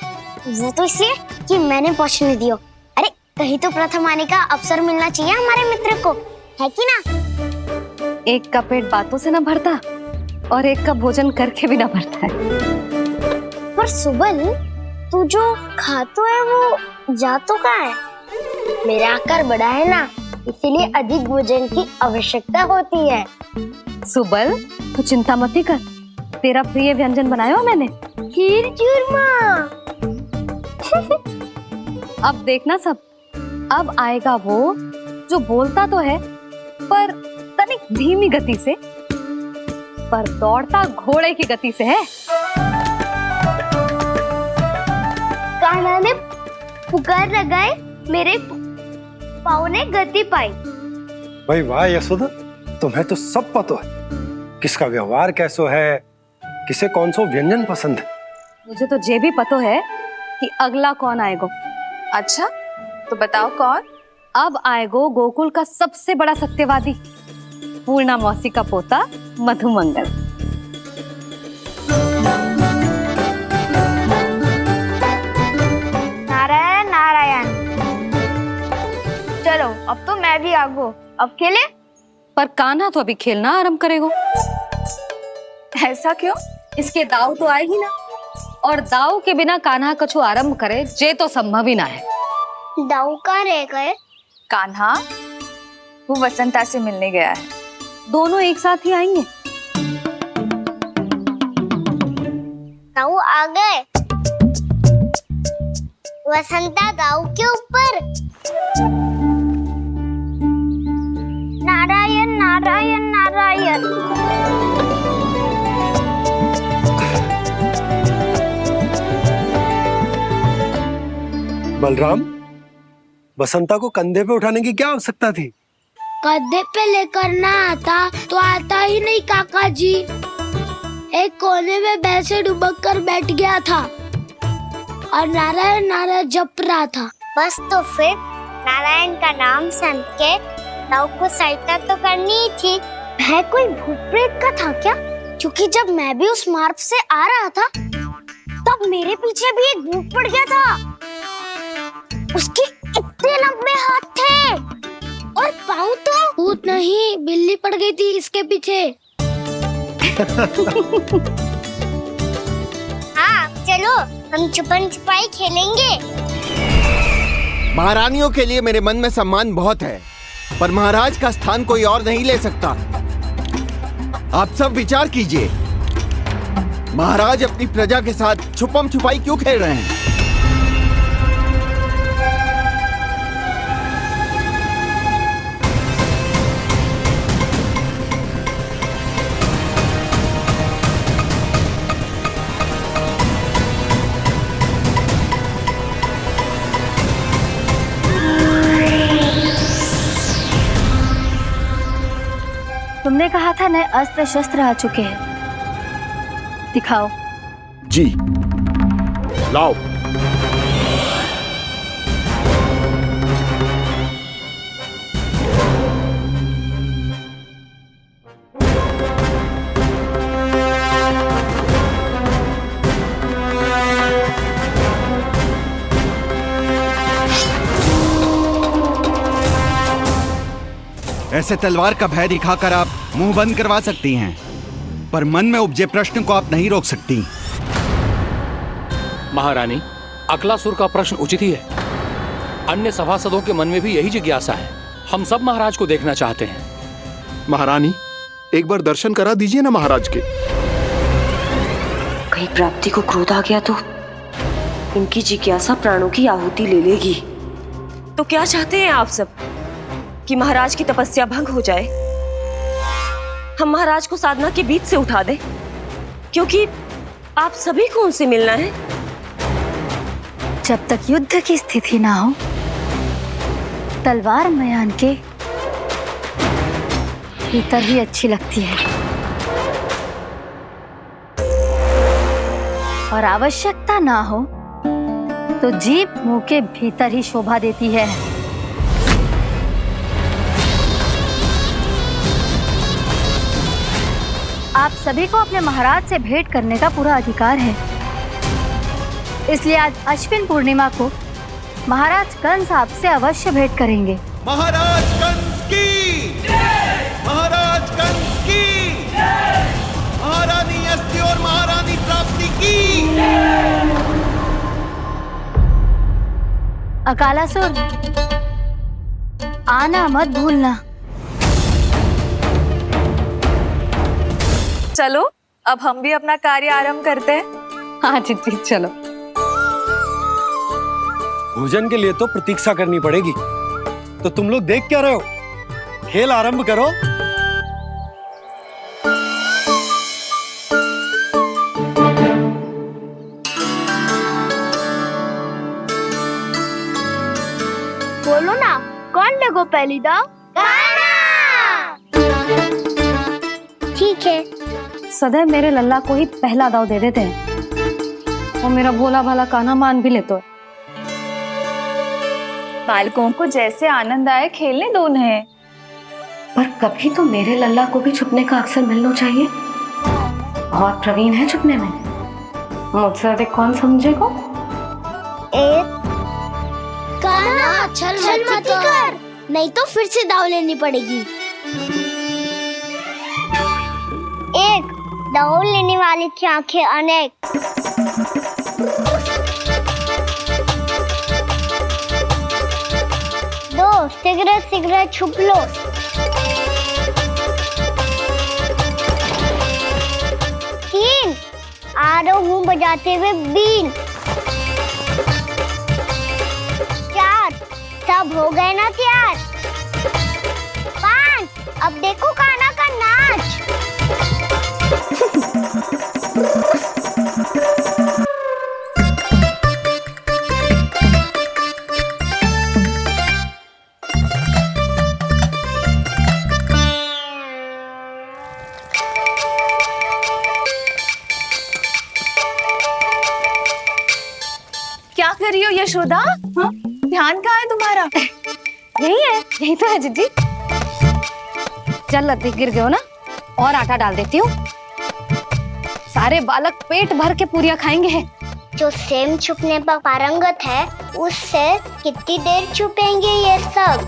वो तो इसलिए कि मैंने पहुंचने दियो। अरे कहीं तो प्रथम आने का अवसर मिलना चाहिए हमारे मित्र को, है कि ना? एक का पेट बातों से ना भरता और एक का भोजन करके भी ना भरता है। पर सुबल, तू जो खातो है वो जातो कहाँ है? मेरा आकार बड़ा है ना, इसीलिए अधिक भोजन की आवश्यकता होती है। सुबल, तू चिंता मत ही कर, तेरा प्रिय व्यंजन बनाया हो मैंने, खीर चूरमा। अब देखना सब, अब आएगा वो जो बोलता तो है पर तनिक धीमी गति से, पर दौड़ता घोड़े की गति से है। कान्हा ने पुकार लगाए, मेरे पाँव ने गति पाई। भाई वाह यशोदा, तुम्हें तो सब पता है, किसका व्यवहार कैसो है, किसे कौन सो व्यंजन पसंद है। मुझे तो ये भी पता है कि अगला कौन आएगा। अच्छा, तो बताओ कौन? अब आएगो गोकुल का सबसे बड़ा सत्यवादी, पूर्णा मौसी का पोता मधुमंगल। नारायण नारायण। चलो अब तो मैं भी आगो, अब खेले। पर कान्हा तो अभी खेलना आरंभ करेगो। ऐसा क्यों? इसके दाव तो आएगी ना, और दाव के बिना कान्हा कछु आरंभ करे जे तो संभव ही ना है। दाऊ कहाँ रह गए? कान्हा वो वसंता से मिलने गया है। दोनों एक साथ ही आएंगे। दाऊ आ गए। वसंता दाऊ के ऊपर। नारायण नारायण नारायण। बलराम, बसंता को कंधे पे उठाने की क्या आवश्यकता थी? कंधे पे लेकर ना आता तो आता ही नहीं काका जी। एक कोने में वैसे डुबक कर बैठ गया था और नारायण नारायण जप रहा था। बस तो फिर नारायण का नाम सुन के दाऊ को सहायता तो करनी ही थी। वह कोई भूत प्रेत का था क्या? क्योंकि जब मैं भी उस मार्ग से आ रहा था तब मेरे पीछे भी एक भूत पड़ गया था। उसके इतने लंबे हाथ थे और पाँव तो भूत नहीं, बिल्ली पड़ गई थी इसके पीछे। हाँ चलो हम छुपन छुपाई खेलेंगे। महारानियों के लिए मेरे मन में सम्मान बहुत है, पर महाराज का स्थान कोई और नहीं ले सकता। आप सब विचार कीजिए, महाराज अपनी प्रजा के साथ छुपम छुपाई क्यों खेल रहे हैं? तुमने कहा था नए अस्त्र शस्त्र आ चुके हैं, दिखाओ। जी लाओ। ऐसे तलवार का भय दिखाकर आप मुंह बंद करवा सकती हैं, पर मन में उपजे प्रश्न को आप नहीं रोक सकती। महारानी, अकलासुर का प्रश्न उचित ही है। अन्य सभासदों के मन में भी यही जिज्ञासा है। हम सब महाराज को देखना चाहते हैं। महारानी, एक बार दर्शन करा दीजिए ना महाराज के। कहीं प्राप्ति को क्रोध आ गया तो इनकी जिज्ञासा प्राणों की आहुति ले लेगी। तो क्या चाहते हैं आप सब? कि महाराज की तपस्या भंग हो जाए? हम महाराज को साधना के बीच से उठा दें? क्योंकि आप सभी को उनसे मिलना है। जब तक युद्ध की स्थिति ना हो, तलवार मयान के भीतर ही अच्छी लगती है और आवश्यकता ना हो तो जीभ मुंह के भीतर ही शोभा देती है। आप सभी को अपने महाराज से भेंट करने का पूरा अधिकार है। इसलिए आज अश्विन पूर्णिमा को महाराज कंस आपसे अवश्य भेंट करेंगे। महाराज कंस की जय! महाराज कंस की जय! महारानी अस्ति और महारानी प्राप्ति की जय! अकालासुर, आना मत भूलना। चलो अब हम भी अपना कार्य आरंभ करते हैं। हाँ चिट्ठी, चलो। भोजन के लिए तो प्रतीक्षा करनी पड़ेगी, तो तुम लोग देख क्या रहे हो? खेल आरंभ करो। बोलो ना, कौन लगो पहली दाव? ठीक है। सदैव मेरे लल्ला को ही पहला दाव दे देते हैं और मेरा भोला भाला कान्हा मान भी लेते। बालकों को जैसे आनंद आए खेलने दो उन्हें। पर कभी तो मेरे लल्ला को भी छुपने का अवसर मिलना चाहिए। बहुत प्रवीण है छुपने में, मुझसे अधिक कौन समझेगा? कान्हा छल मत कर, नहीं तो फिर से दाव लेनी पड़ेगी। एक दाव लेने वाले की आंखें अनेक। दो शीघ्र शीघ्र छुप लो। बजाते हुए बीन। 4 सब हो गए ना तैयार। 5 अब देखो कान्हा का नाच। क्या कर रही हो यशोदा? हाँ? ध्यान कहाँ है तुम्हारा? यही है, यही तो है जीजी। चल अधिक गिर गए हो ना, और आटा डाल देती हूँ। सारे बालक पेट भर के पूरियां खाएंगे। जो सेम छुपने पर पारंगत है, उससे कितनी देर छुपेंगे ये सब?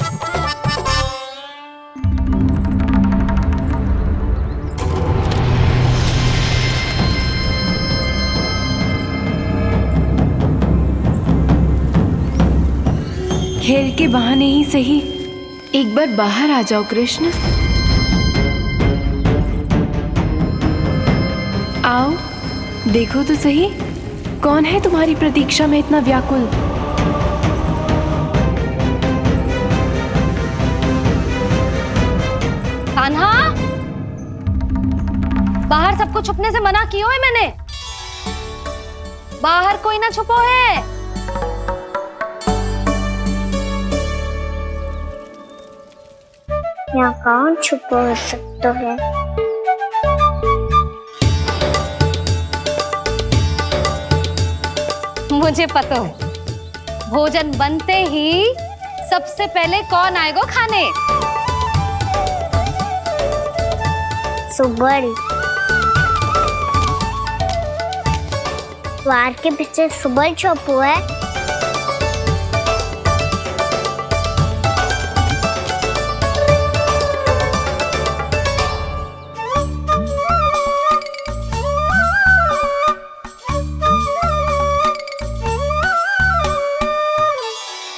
खेल के बहाने ही सही एक बार बाहर आ जाओ कृष्ण। आओ देखो तो सही, कौन है तुम्हारी प्रतीक्षा में इतना व्याकुल? कान्हा, बाहर सबको छुपने से मना किया है मैंने। बाहर कोई ना छुपो है। यहाँ कौन छुपा हो सकता है? मुझे पता है, भोजन बनते ही सबसे पहले कौन आएगा खाने? सुबल। द्वार के पीछे सुबल छुपा है।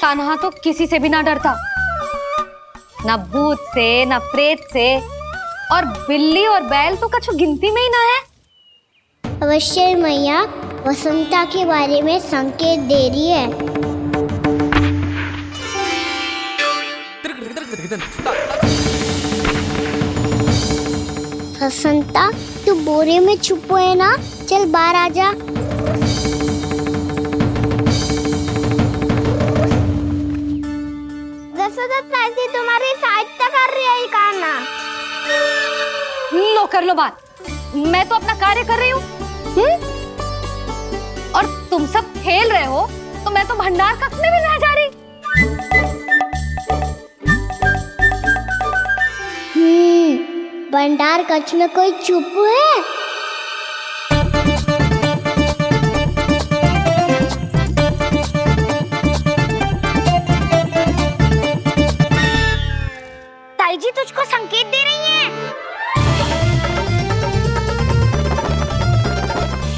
कान्हा तो किसी से भी ना डरता, ना भूत से, ना प्रेत से, और बिल्ली और बैल तो कछु गिनती में ही ना है। अवश्य मैया वसंता के बारे में संकेत दे रही है। वसंता, तू बोरे में छुपो है ना? चल बाहर आ जा। तुम्हारी सहायता कर रही है कान्हा। लो कर लो बात, मैं तो अपना कार्य कर रही हूँ। और तुम सब खेल रहे हो, तो मैं तो भंडार कक्ष में भी नहीं जा रही। भंडार कक्ष में कोई चुप है? ताई जी तुझको संकेत दे रही हैं।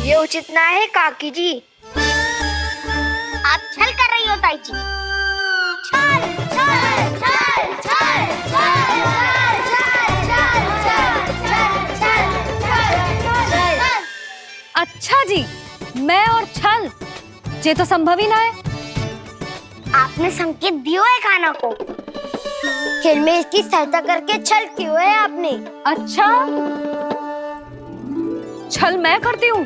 ये उचित ना है काकी जी। आप छल कर रही हो ताई जी। छल छल छल छल छल छल। अच्छा जी, मैं और छल, ये तो संभव ही ना है। आपने संकेत दिया है कान्हा को। खेल में इसकी सहायता करके छल क्यों है आपने? अच्छा, छल मैं करती हूँ?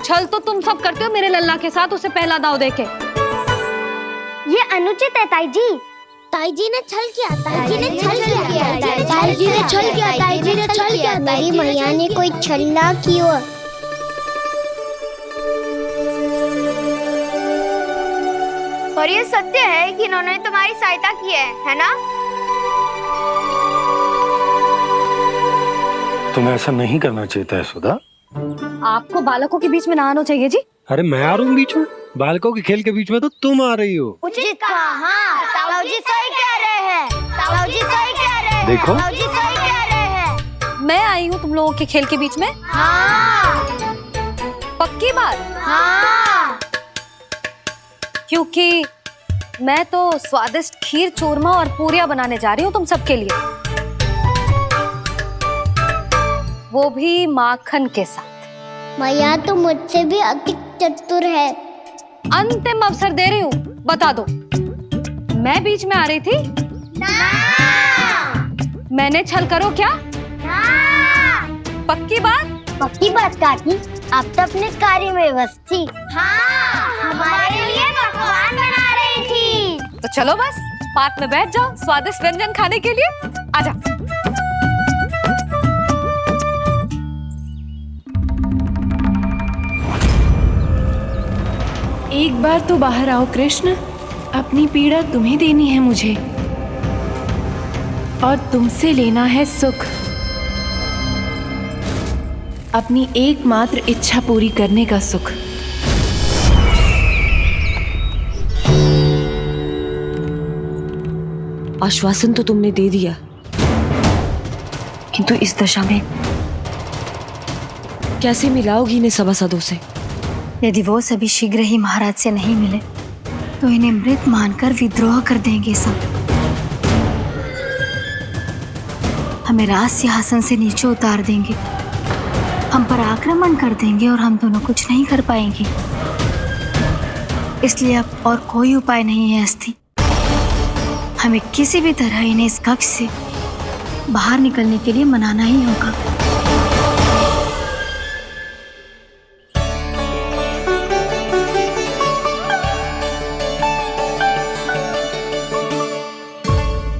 छल तो तुम सब करते हो मेरे लल्ला के साथ, उसे पहला दाव देके। ये अनुचित है ताई जी। ताई जी ने छल किया, ताई जी ने छल किया, ताई जी ने छल किया, ताई जी ने छल किया। मेरी मैया ने कोई छल ना किया। और ये सत्य है कि इन्होंने तुम्हारी सहायता की है ना? तुम्हें ऐसा नहीं करना चाहिए था यशोदा। आपको बालकों के बीच में ना आना चाहिए जी। अरे मैं आ रहा हूँ बीच में? बालकों के खेल के बीच में तो तुम आ रही हो। उचित कहा। ताऊ जी सही कह रहे हैं। ताऊ जी सही कह रहे हैं। देखो। ताऊ जी सही कह रहे हैं। मैं आई हूँ तुम लोगों के खेल के बीच में? हाँ। पक्की बात? हाँ। क्योंकि मैं तो स्वादिष्ट खीर, चूरमा और पूरियां बनाने जा रही हूँ तुम सबके लिए, वो भी माखन के साथ। मैया तो मुझसे भी अधिक चतुर है। अंतिम अवसर दे रही हूँ, बता दो, मैं बीच में आ रही थी? मैंने छल करो क्या? पक्की बात? पक्की बात काकी, आप तो अपने कार्य में व्यस्त थी। हमारे लिए पकवान बना रही थी। तो चलो बस पार्क में बैठ जाओ स्वादिष्ट व्यंजन खाने के लिए। आजा। एक बार तो बाहर आओ कृष्ण, अपनी पीड़ा तुम्हें देनी है मुझे और तुमसे लेना है सुख। अपनी एकमात्र इच्छा पूरी करने का सुख। आश्वासन तो तुमने दे दिया, किंतु इस दशा में कैसे मिलाओगी इन्हें सभासदों से? यदि वो सभी शीघ्र ही महाराज से नहीं मिले तो इन्हें मृत मानकर विद्रोह कर देंगे सब। हमें राज सिंहासन से नीचे उतार देंगे, हम पर आक्रमण कर देंगे और हम दोनों कुछ नहीं कर पाएंगे। इसलिए अब और कोई उपाय नहीं है अस्थि। हमें किसी भी तरह इन्हें इस कक्ष से बाहर निकलने के लिए मनाना ही होगा।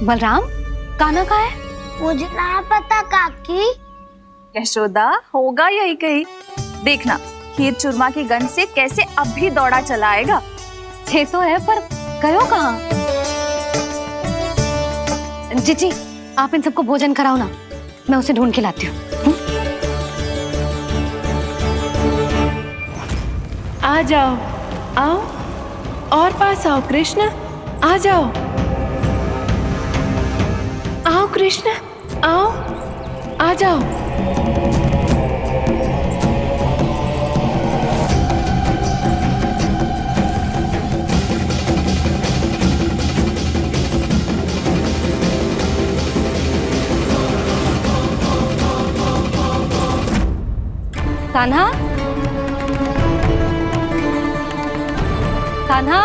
बलराम, कान्हा कहाँ है? मुझे ना पता काकी। यशोदा, होगा यही कहीं। देखना खीर चूरमा की गंध से कैसे अब भी दौड़ा चला आएगा। छे तो है पर गयो कहाँ? जीजी, आप इन सबको भोजन कराओ ना, मैं उसे ढूंढ के लाती हूँ। आ जाओ, आओ और पास आओ कृष्ण, आ जाओ। आओ कृष्ण, आओ, आ जाओ। कान्हा, कान्हा,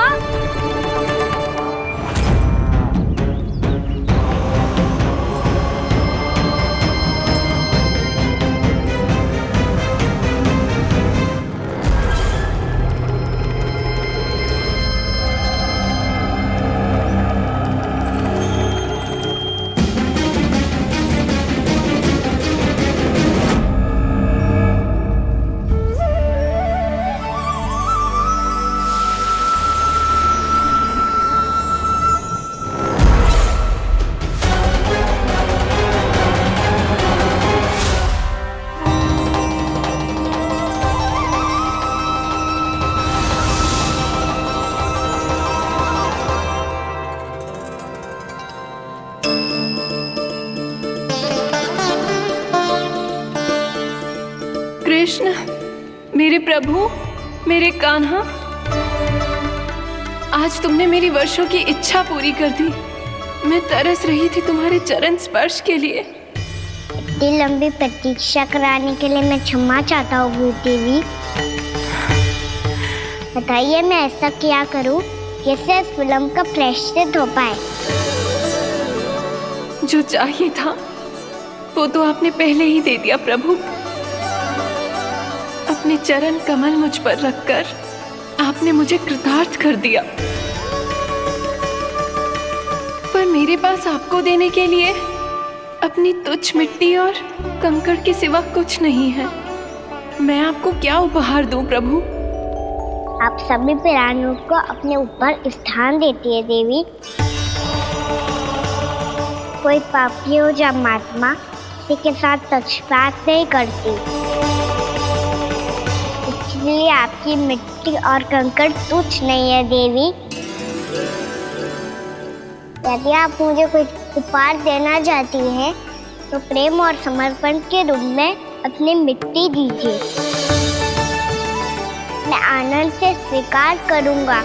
कृष्ण, मेरे प्रभु, मेरे कान्हा, आज तुमने मेरी वर्षों की इच्छा पूरी कर दी। मैं तरस रही थी तुम्हारे चरण स्पर्श के लिए। इतनी लंबी प्रतीक्षा कराने के लिए मैं क्षमा चाहता हूँ देवी। बताइए मैं ऐसा क्या करूँ जिससे इस फिल्म का प्रायश्चित हो पाए? जो चाहिए था वो तो आपने पहले ही दे दिया प्रभु। अपने चरण कमल मुझ पर रखकर आपने मुझे कृतार्थ कर दिया। पर मेरे पास आपको देने के लिए अपनी तुच्छ मिट्टी और कंकड़ के सिवा कुछ नहीं है। मैं आपको क्या उपहार दूं प्रभु? आप सभी प्राणियों को अपने ऊपर स्थान देती है देवी। कोई पापी हो या महात्मा किसी के साथ पक्षपात नहीं करती, इसलिए आपकी मिट्टी और कंकड़ तुच्छ नहीं है देवी। यदि आप मुझे कोई उपहार देना चाहती हैं तो प्रेम और समर्पण के रूप में अपनी मिट्टी दीजिए, मैं आनंद से स्वीकार करूंगा।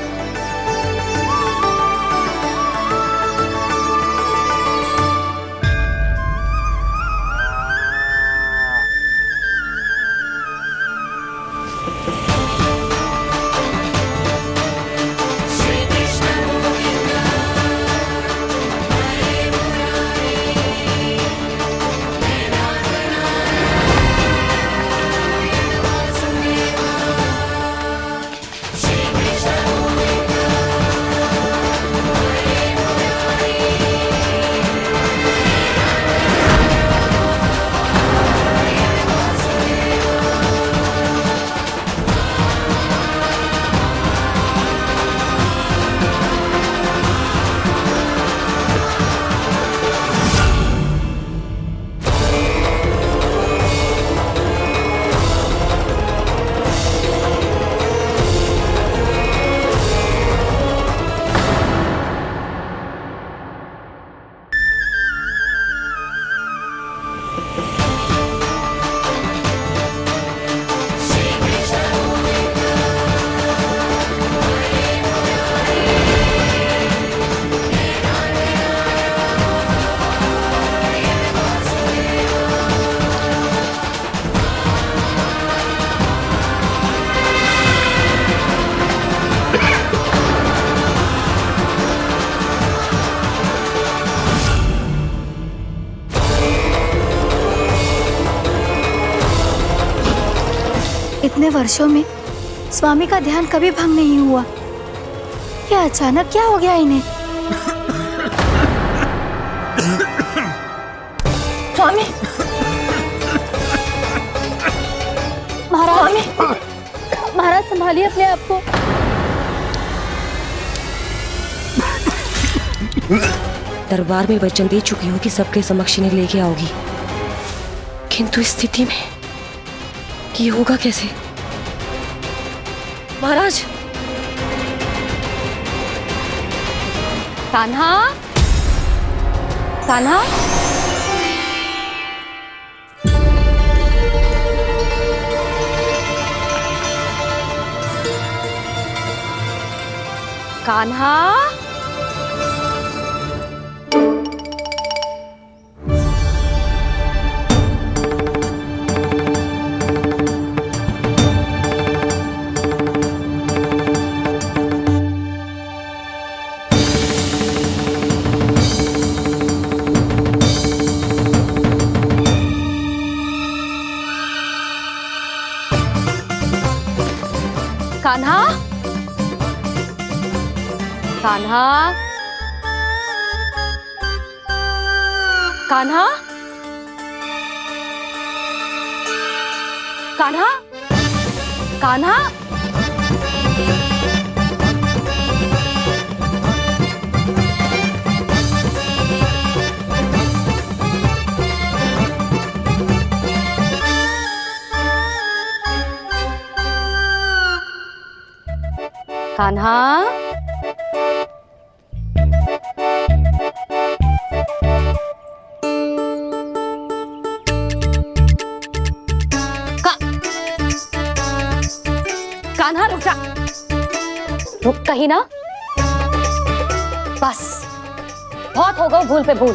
इतने वर्षों में स्वामी का ध्यान कभी भंग नहीं हुआ। ये अचानक क्या हो गया इन्हें? स्वामी, महाराज, महाराज संभालिए अपने आप को। दरबार में वचन दे चुकी हूँ कि सबके समक्ष इन्हें लेके आओगी, किंतु इस स्थिति में कि होगा कैसे? महाराज, कान्हा, कान्हा, कान्हा, कान्हा, कान्हा, कान्हा, कान्हा, कान्हा, कान्हा, कान्हा रुक जा, रुक कहीं ना। बस बहुत हो गया भूल पे भूल,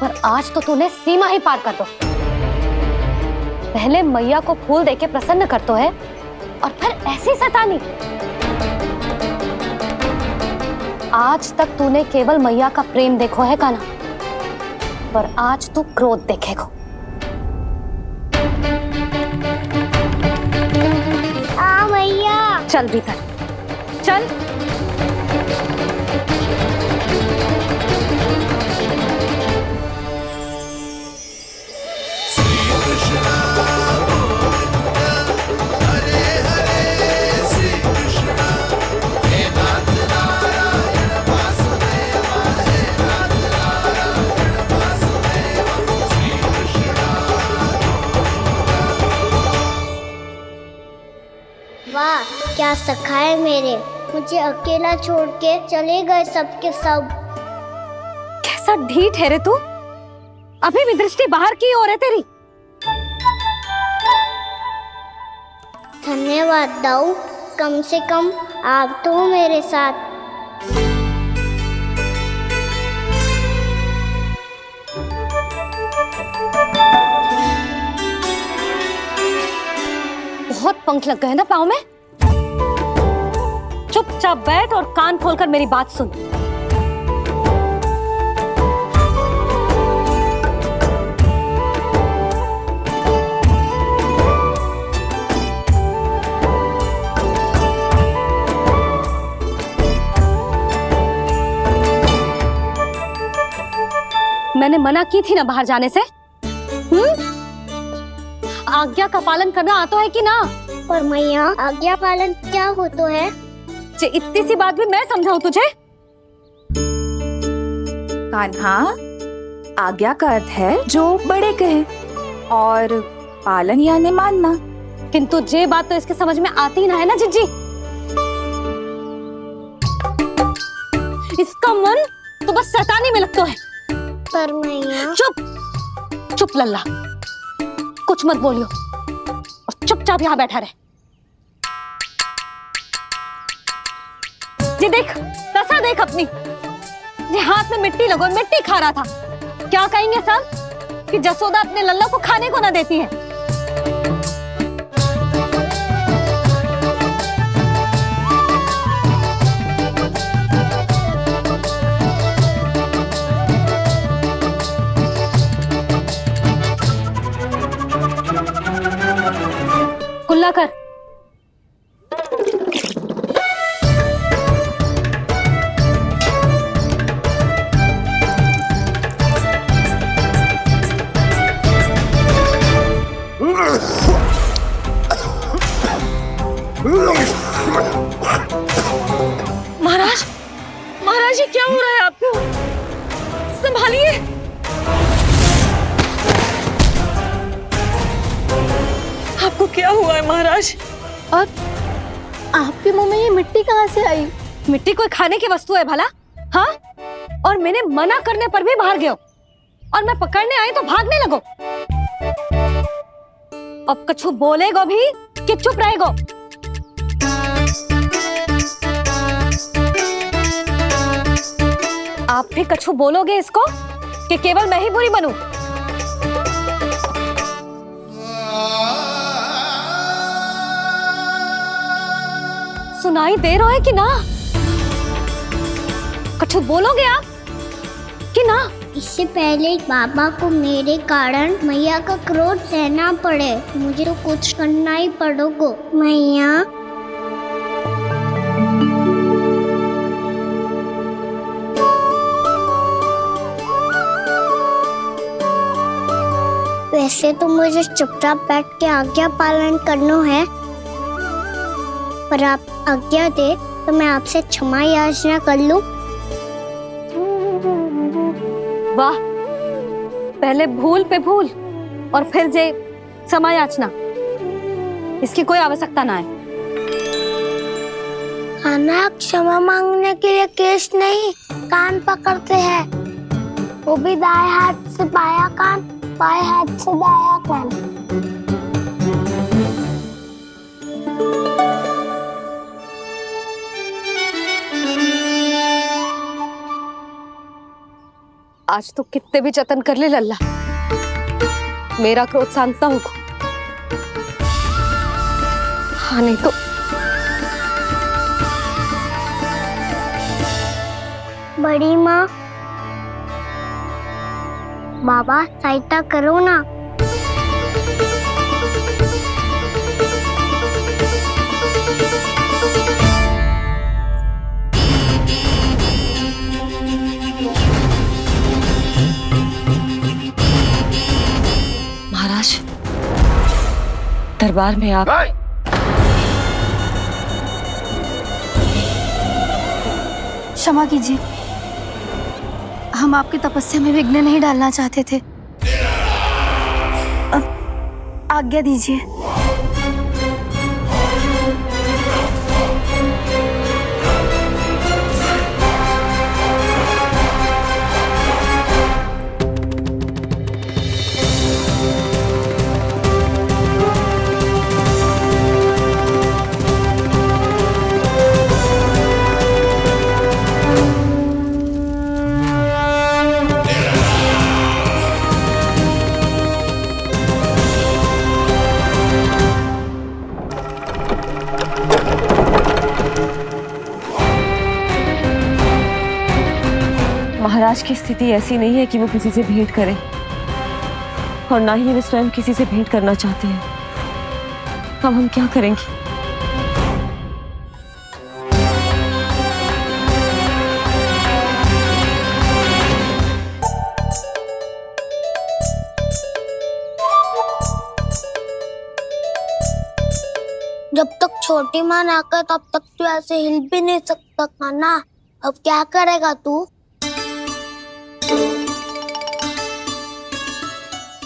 पर आज तो तूने सीमा ही पार कर दो। पहले मैया को फूल देके प्रसन्न कर तो है और फिर ऐसी सतानी। आज तक तूने केवल मैया का प्रेम देखो है कान्हा, पर आज तू क्रोध देखेगा। मैया, चल भीतर चल। वाह, क्या सखा है मेरे। मुझे अकेला छोड़ के चले गए सबके सब। कैसा ढीठ है रे तू, अभी भी दृष्टि बाहर की ओर है तेरी। धन्यवाद दाऊ, कम से कम आप तो हो मेरे साथ। बहुत पंख लग गए ना पाँव में। चुपचाप बैठ और कान खोलकर मेरी बात सुन। मैंने मना की थी ना बाहर जाने से। आज्ञा का पालन करना आता है कि ना? पर मैया, आज्ञा पालन क्या हो तो है? इतनी सी बात भी मैं समझाऊं तुझे? कान्हा, आज्ञा का अर्थ है जो बड़े कहे, और पालन यानी मानना। किंतु ये बात तो इसके समझ में आती ना है ना जिज्जी। इसका मन तो बस शैतानी में लगता है। पर मैया। चुप चुप लल्ला, कुछ मत बोलियो और चुपचाप यहाँ बैठा रहे। ये देख, दशा देख अपनी। ये हाथ में मिट्टी लगो, मिट्टी खा रहा था। क्या कहेंगे सब कि जसोदा अपने लल्ला को खाने को ना देती है। भूल ना कर। महाराज, महाराज ये क्या हो रहा है आपको? संभालिए। आपको क्या हुआ है महाराज? और आपके मुंह में ये मिट्टी कहाँ से आई? मिट्टी कोई खाने की वस्तु है भला? हाँ, और मैंने मना करने पर भी बाहर गए और मैं पकड़ने आई तो भागने लगो। अब कछु बोलेगो भी कि चुप रहेगो? आप भी कछु बोलोगे इसको कि केवल मैं ही बुरी बनूं? सुनाई दे रहा है कि ना? कछु बोलोगे आप कि ना? इससे पहले बाबा को मेरे कारण मैया का क्रोध सहना पड़े, मुझे तो कुछ करना ही पड़ेगा। मैया, वैसे तो मुझे चुपचाप बैठ के आज्ञा पालन करना है, पर आप आज्ञा दे तो मैं आपसे क्षमा याचना कर लूं। वाह, पहले भूल पे भूल और फिर जे क्षमा याचना, इसकी कोई आवश्यकता ना है। खाना क्षमा मांगने के लिए केस नहीं, कान पकड़ते हैं, वो भी दाएं हाथ से बायां कान, बाएं हाथ से दायां कान। आज तो कितने भी जतन कर ले लल्ला, मेरा क्रोध शांत ना होगा। हाँ नहीं तो बड़ी माँ, बाबा सहायता करो ना। महाराज, दरबार में आप क्षमा कीजिए, हम आपकी तपस्या में विघ्न नहीं डालना चाहते थे। अब आज्ञा दीजिए। महाराज की स्थिति ऐसी नहीं है कि वो किसी से भेंट करें, और ना ही वे स्वयं किसी से भेंट करना चाहते हैं। अब हम क्या करेंगे? जब तक छोटी माँ ना कर तब तक तू ऐसे हिल भी नहीं सकता था ना। अब क्या करेगा तू?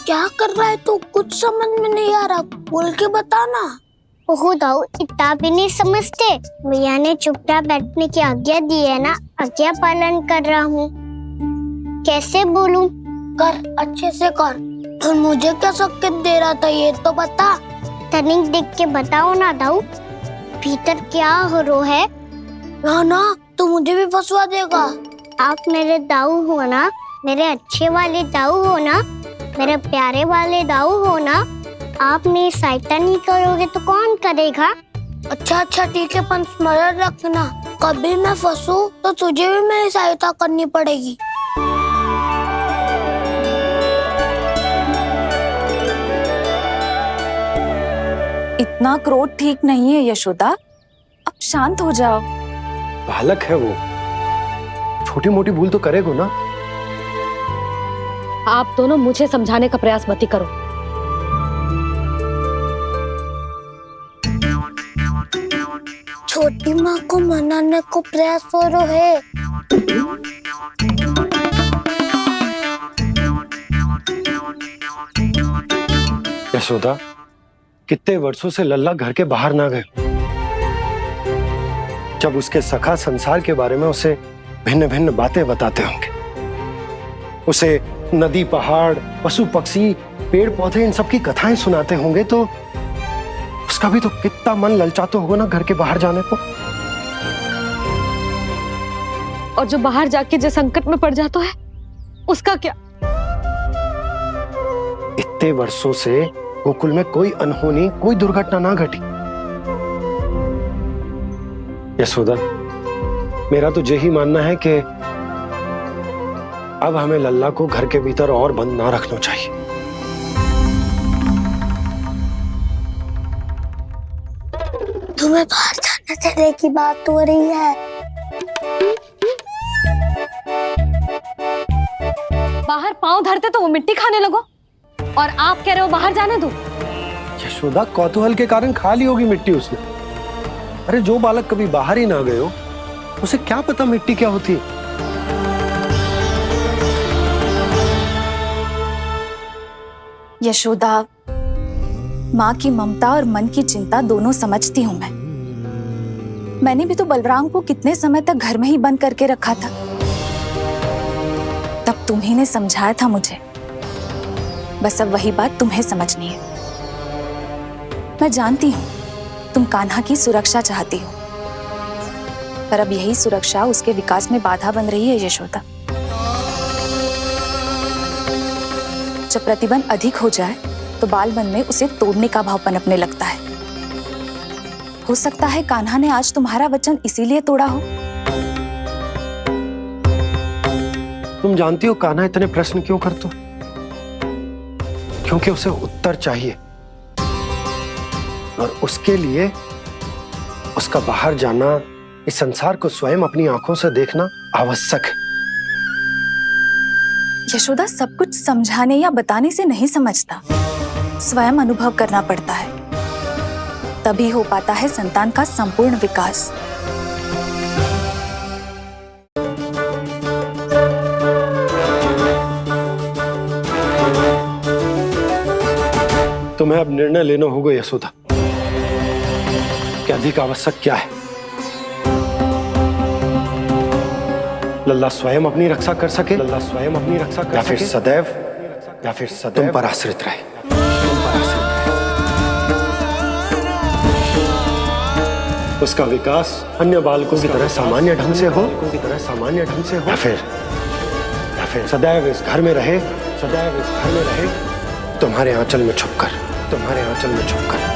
क्या कर रहा है तू? कुछ समझ में नहीं आ रहा, बोल के बता ना। ओहो दाऊ, इतना भी नहीं समझते। भैया ने चुपचाप बैठने की आज्ञा दी है ना, आज्ञा पालन कर रहा हूँ। कैसे बोलूं? कर, अच्छे से कर। और मुझे क्या संकेत दे रहा था ये तो बता। तनिक देख के बताओ ना दाऊ, भीतर क्या हो रहा है? ना ना, तू मुझे भी फंसवा देगा। आप मेरे दाऊ हो ना, मेरे अच्छे वाले दाऊ हो ना, मेरे प्यारे वाले दाऊ हो ना। आप मेरी सहायता नहीं करोगे तो कौन करेगा? अच्छा अच्छा ठीक है, पर स्मरण रखना, कभी मैं फंसू तो तुझे भी मेरी सहायता करनी पड़ेगी। इतना क्रोध ठीक नहीं है यशोदा, अब शांत हो जाओ। बालक है वो, छोटी मोटी भूल तो करेगा ना। आप दोनों मुझे समझाने का प्रयास मत ही करो। छोटी माँ को मनाने को प्रयास हो रहा है। यशोदा, कितने वर्षों से लल्ला घर के बाहर ना गए। जब उसके सखा संसार के बारे में उसे भिन्न भिन्न बातें बताते होंगे, उसे नदी पहाड़ पशु पक्षी पेड़ पौधे इन सब की कथाएं सुनाते होंगे, तो उसका भी तो कितना मन ललचाता होगा ना घर के बाहर जाने को। और जो बाहर जाके जिस संकट में पड़ जाता है उसका क्या? इतने वर्षों से गोकुल में कोई अनहोनी कोई दुर्घटना ना घटी। यशोदा, मेरा तो यही मानना है कि अब हमें लल्ला को घर के भीतर और बंद ना रखना चाहिए। तुम्हें बाहर जाने देने की बात हो रही है। बाहर पांव धरते तो वो मिट्टी खाने लगो, और आप कह रहे हो बाहर जाने दो। यशोदा, कौतूहल के कारण खा ली होगी मिट्टी उसने। अरे जो बालक कभी बाहर ही ना गए हो, उसे क्या पता मिट्टी क्या होती है। यशोदा, माँ की ममता और मन की चिंता दोनों समझती हूँ मैं। मैंने भी तो बलराम को कितने समय तक घर में ही बंद करके रखा था। तब तुम्ही ने समझाया था मुझे। बस अब वही बात तुम्हें समझनी है। मैं जानती हूँ तुम कान्हा की सुरक्षा चाहती हो, पर अब यही सुरक्षा उसके विकास में बाधा बन रही है यशोदा। जब प्रतिबंध अधिक हो जाए तो बाल मन में उसे तोड़ने का भाव पनपने लगता है। हो सकता है कान्हा ने आज तुम्हारा वचन इसीलिए तोड़ा हो। तुम जानती हो कान्हा इतने प्रश्न क्यों करता? क्योंकि उसे उत्तर चाहिए, और उसके लिए उसका बाहर जाना, इस संसार को स्वयं अपनी आंखों से देखना आवश्यक है। यशोदा, सब कुछ समझाने या बताने से नहीं समझता, स्वयं अनुभव करना पड़ता है। तभी हो पाता है संतान का संपूर्ण विकास। तुम्हें अब निर्णय लेना होगा यशोदा कि अधिक आवश्यक क्या है। लल्ला स्वयं अपनी रक्षा कर सके, लल्ला स्वयं अपनी रक्षा कर सके, या फिर सदैव तुम पर आश्रित रहे। उसका विकास अन्य बालकों की तरह सामान्य ढंग से हो, या फिर सदैव इस घर में रहे, तुम्हारे आंचल में छुपकर।